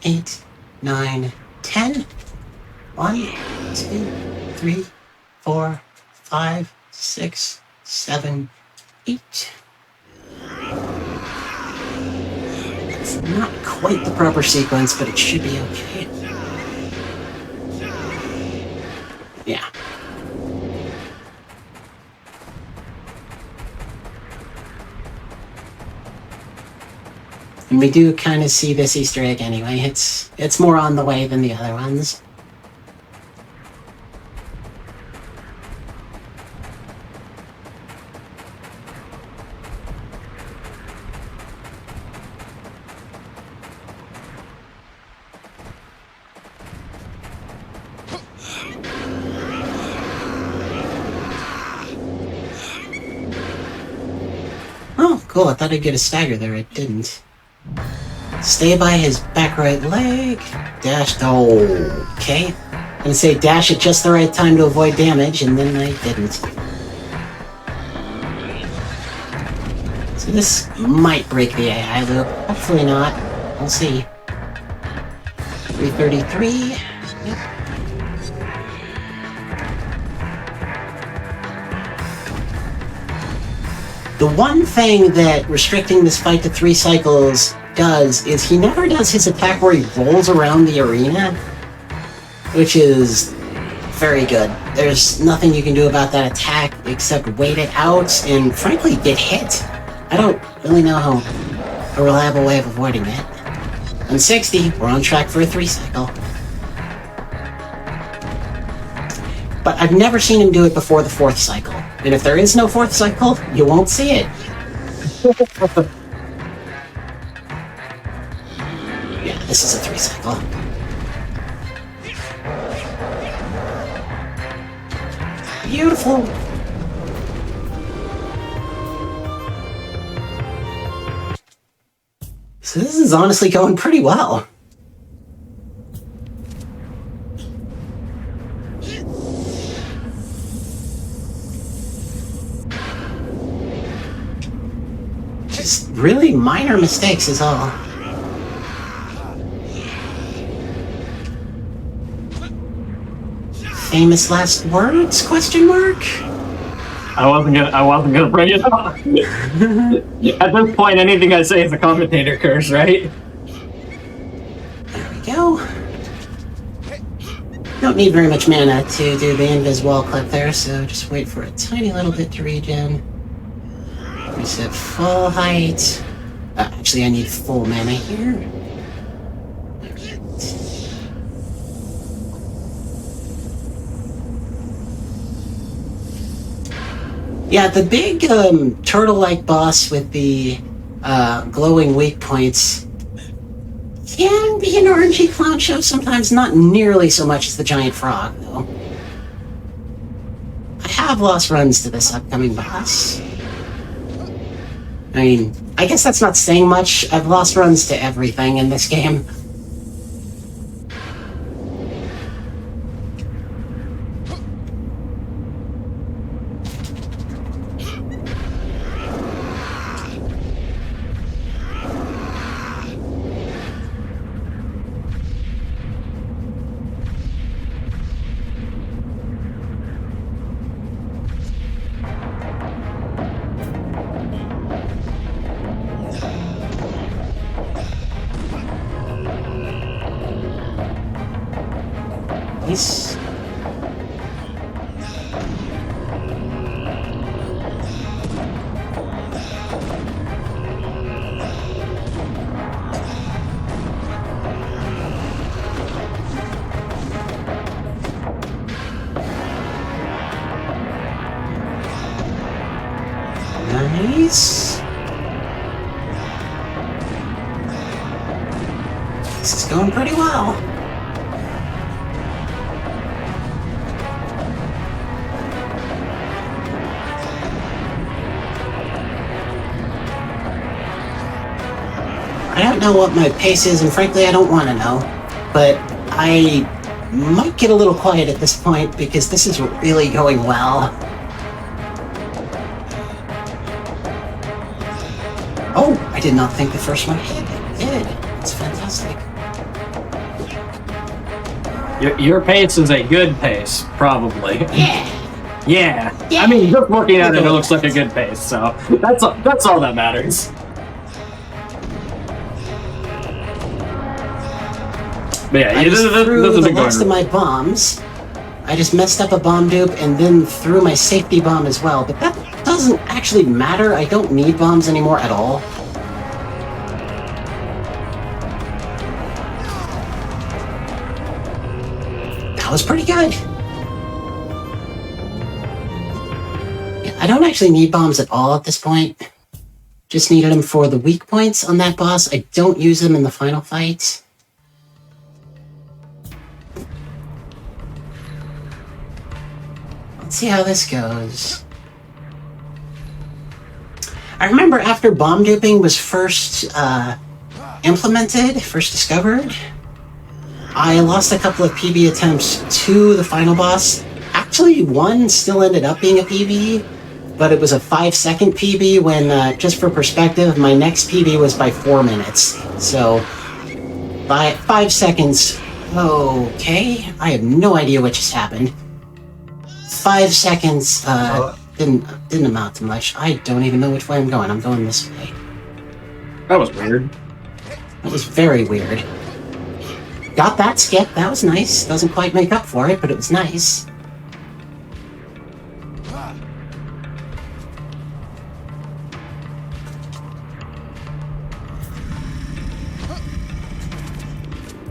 8, 9, 10. 1, 2, 3, 4, 5, 6, 7, 8. It's not quite the proper sequence, but it should be okay. Yeah. And we do kind of see this Easter egg anyway. It's more on the way than the other ones. Oh, cool. I thought I'd get a stagger there. It didn't. Stay by his back right leg. Dash. Oh, okay. I'm gonna say dash at just the right time to avoid damage, and then I didn't. So this might break the AI loop. Hopefully not. We'll see. 333. Yep. The one thing that restricting this fight to 3 cycles does is he never does his attack where he rolls around the arena, which is very good. There's nothing you can do about that attack except wait it out and frankly get hit. I don't really know a reliable way of avoiding it. On 60, we're on track for a 3 cycle. But I've never seen him do it before the 4th cycle. And if there is no 4th cycle, you won't see it. Yeah, this is a 3 cycle. Beautiful. So this is honestly going pretty well. Just really minor mistakes is all. Famous last words? Question mark? I wasn't gonna bring it up. At this point, anything I say is a commentator curse, right? There we go. Don't need very much mana to do the invis wall clip there, so just wait for a tiny little bit to regen. Reset full height. Actually, I need full mana here. Yeah, the big turtle-like boss with the glowing weak points can be an RNG clown show sometimes, not nearly so much as the giant frog, though. I have lost runs to this upcoming boss. I mean, I guess that's not saying much. I've lost runs to everything in this game. Nice. Nice. This is going pretty well. I don't know what my pace is, and frankly, I don't want to know. But I might get a little quiet at this point because this is really going well. Oh, I did not think the first one hit. It did. It's fantastic. Your pace is a good pace, probably. Yeah. Yeah. Yeah. I mean, just looking at it, it looks like a good pace, so that's all that matters. But yeah, I this just threw is a the good last of one. my bombs. I just messed up a bomb dupe and then threw my safety bomb as well, but that doesn't actually matter. I don't need bombs anymore at all. That was pretty good. Yeah, I don't actually need bombs at all at this point. Just needed them for the weak points on that boss. I don't use them in the final fight. Let's see how this goes. I remember after bomb duping was first implemented, first discovered, I lost a couple of PB attempts to the final boss. Actually, one still ended up being a PB, but it was a 5-second PB when, just for perspective, my next PB was by 4 minutes. So, by 5 seconds, okay, I have no idea what just happened. 5 seconds didn't amount to much. I don't even know which way I'm going. I'm going this way. That was weird. That was very weird. Got that skip. That was nice. Doesn't quite make up for it, but it was nice.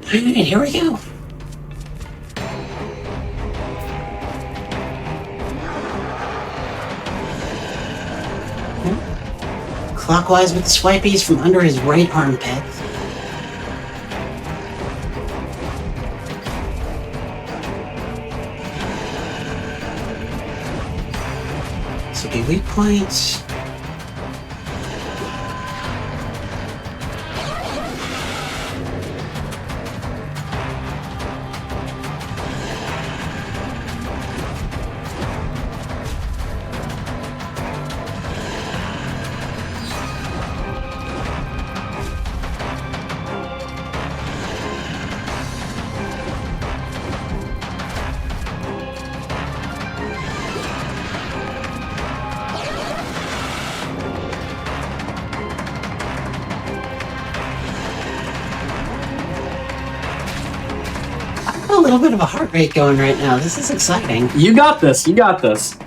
Alright, here we go. Clockwise with the swipies from under his right armpit. This will be weak points. A little bit of a heart rate going right now. This is exciting. You got this. You got this.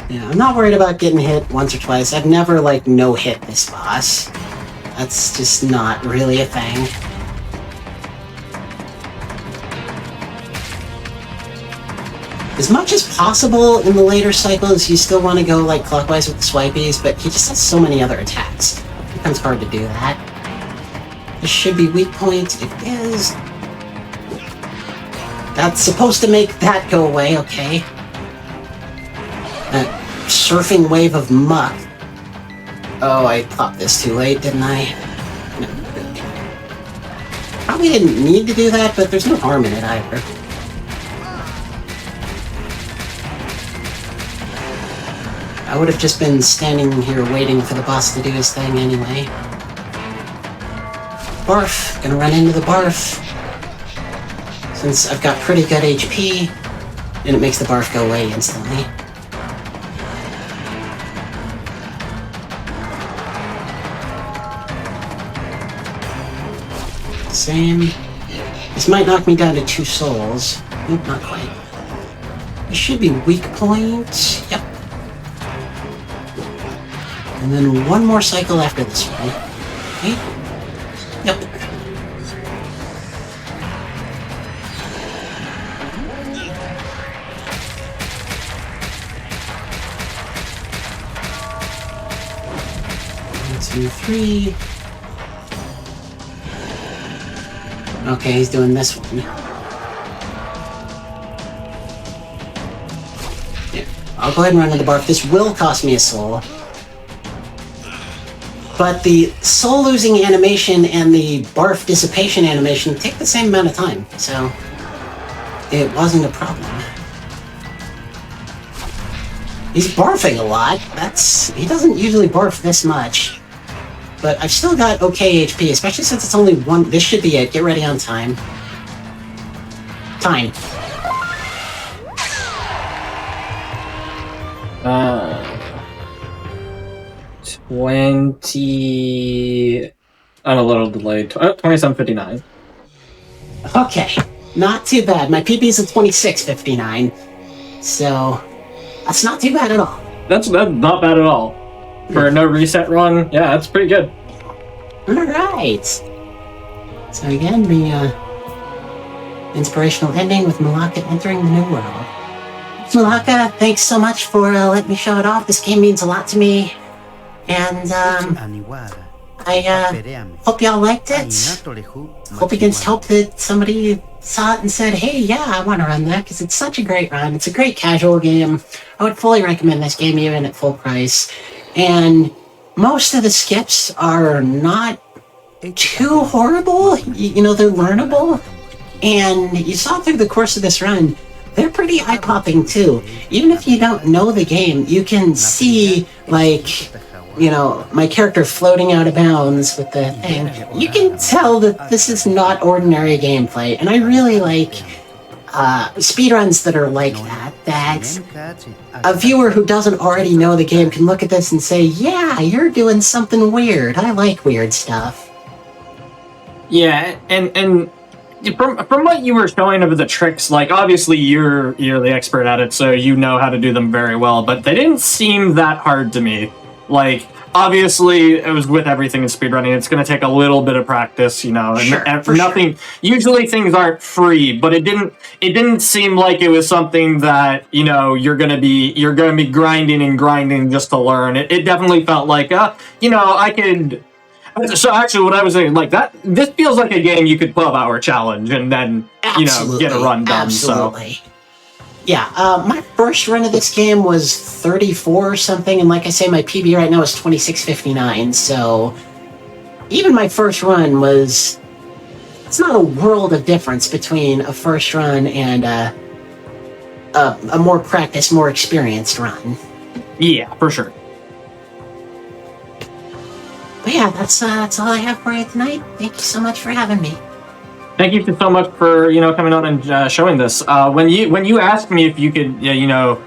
Yeah, I'm not worried about getting hit once or twice. I've never, like, no-hit this boss. That's just not really a thing. As much as possible in the later cycles, you still want to go, like, clockwise with the swipies, but he just has so many other attacks. It becomes hard to do that. This should be weak point. It is. That's supposed to make that go away, okay. That surfing wave of muck. Oh, I popped this too late, didn't I? No. Probably didn't need to do that, but there's no harm in it either. I would have just been standing here waiting for the boss to do his thing anyway. Barf. Gonna run into the barf. Since I've got pretty good HP, and it makes the barf go away instantly. Same. This might knock me down to 2 souls. Nope, not quite. This should be weak point. Yep. And then one more cycle after this one. Okay. Yep. Two, 3. Okay, he's doing this one. Yeah, I'll go ahead and run into the barf. This will cost me a soul. But the soul losing animation and the barf dissipation animation take the same amount of time, so it wasn't a problem. He's barfing a lot. He doesn't usually barf this much. But I've still got okay HP, especially since it's only one. This should be it. Get ready on time. Time. 20. I'm a little delayed. 27:59. Okay, not too bad. My PB is at 26:59, so that's not too bad at all. That's not bad at all. For a no reset run, yeah, that's pretty good. Alright. So again, the inspirational ending with Mulaka entering the new world. Mulaka, thanks so much for letting me show it off. This game means a lot to me. And I hope y'all liked it. Hope against hope that somebody saw it and said, hey, yeah, I want to run that, because it's such a great run. It's a great casual game. I would fully recommend this game even at full price. And most of the skips are not too horrible. You know, they're learnable. And you saw through the course of this run, they're pretty eye-popping too. Even if you don't know the game, you can see, like, you know, my character floating out of bounds with the thing. You can tell that this is not ordinary gameplay. And I really like speedruns that are like that a viewer who doesn't already know the game can look at this and say, yeah, you're doing something weird. I like weird stuff. Yeah, and from what you were showing of the tricks, like, obviously you're the expert at it, so you know how to do them very well, but they didn't seem that hard to me. Like, obviously, it was with everything in speedrunning, it's going to take a little bit of practice, you know, and nothing. Sure. Usually things aren't free, but it didn't seem like it was something that, you know, you're going to be grinding and grinding just to learn. It definitely felt like, you know, I could. So actually, what I was saying, like, that, this feels like a game you could 12-hour challenge and then, you know, get a run done. Absolutely. So. Yeah, my first run of this game was 34 or something, and like I say, my PB right now is 26:59, so even my first run was... It's not a world of difference between a first run and a more practiced, more experienced run. Yeah, for sure. But yeah, that's all I have for you tonight. Thank you so much for having me. Thank you so much for, you know, coming on and showing this. When you asked me if you could, you know,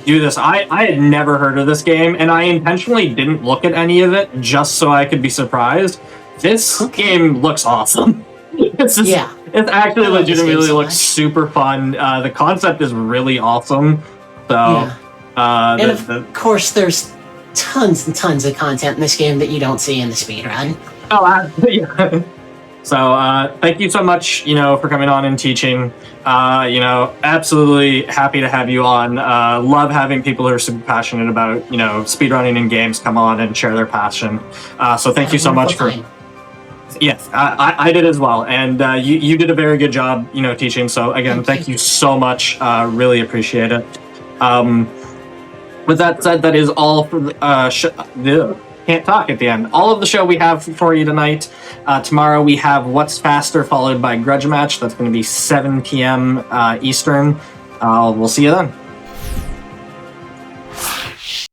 do this, I had never heard of this game, and I intentionally didn't look at any of it just so I could be surprised. This game looks awesome. It actually legitimately looks super fun. The concept is really awesome. So, and of course, there's tons and tons of content in this game that you don't see in the speedrun. Oh, yeah. So, thank you so much, you know, for coming on and teaching. You know, absolutely happy to have you on. Love having people who are super passionate about, you know, speedrunning and games come on and share their passion. So thank you so much for... Yes, I did as well. And you did a very good job, you know, teaching. So again, thank you so much. Really appreciate it. With that said, that is all for the can't talk at the end. All of the show we have for you tonight. Tomorrow we have What's Faster, followed by Grudge Match. That's going to be 7 p.m. Eastern. We'll see you then.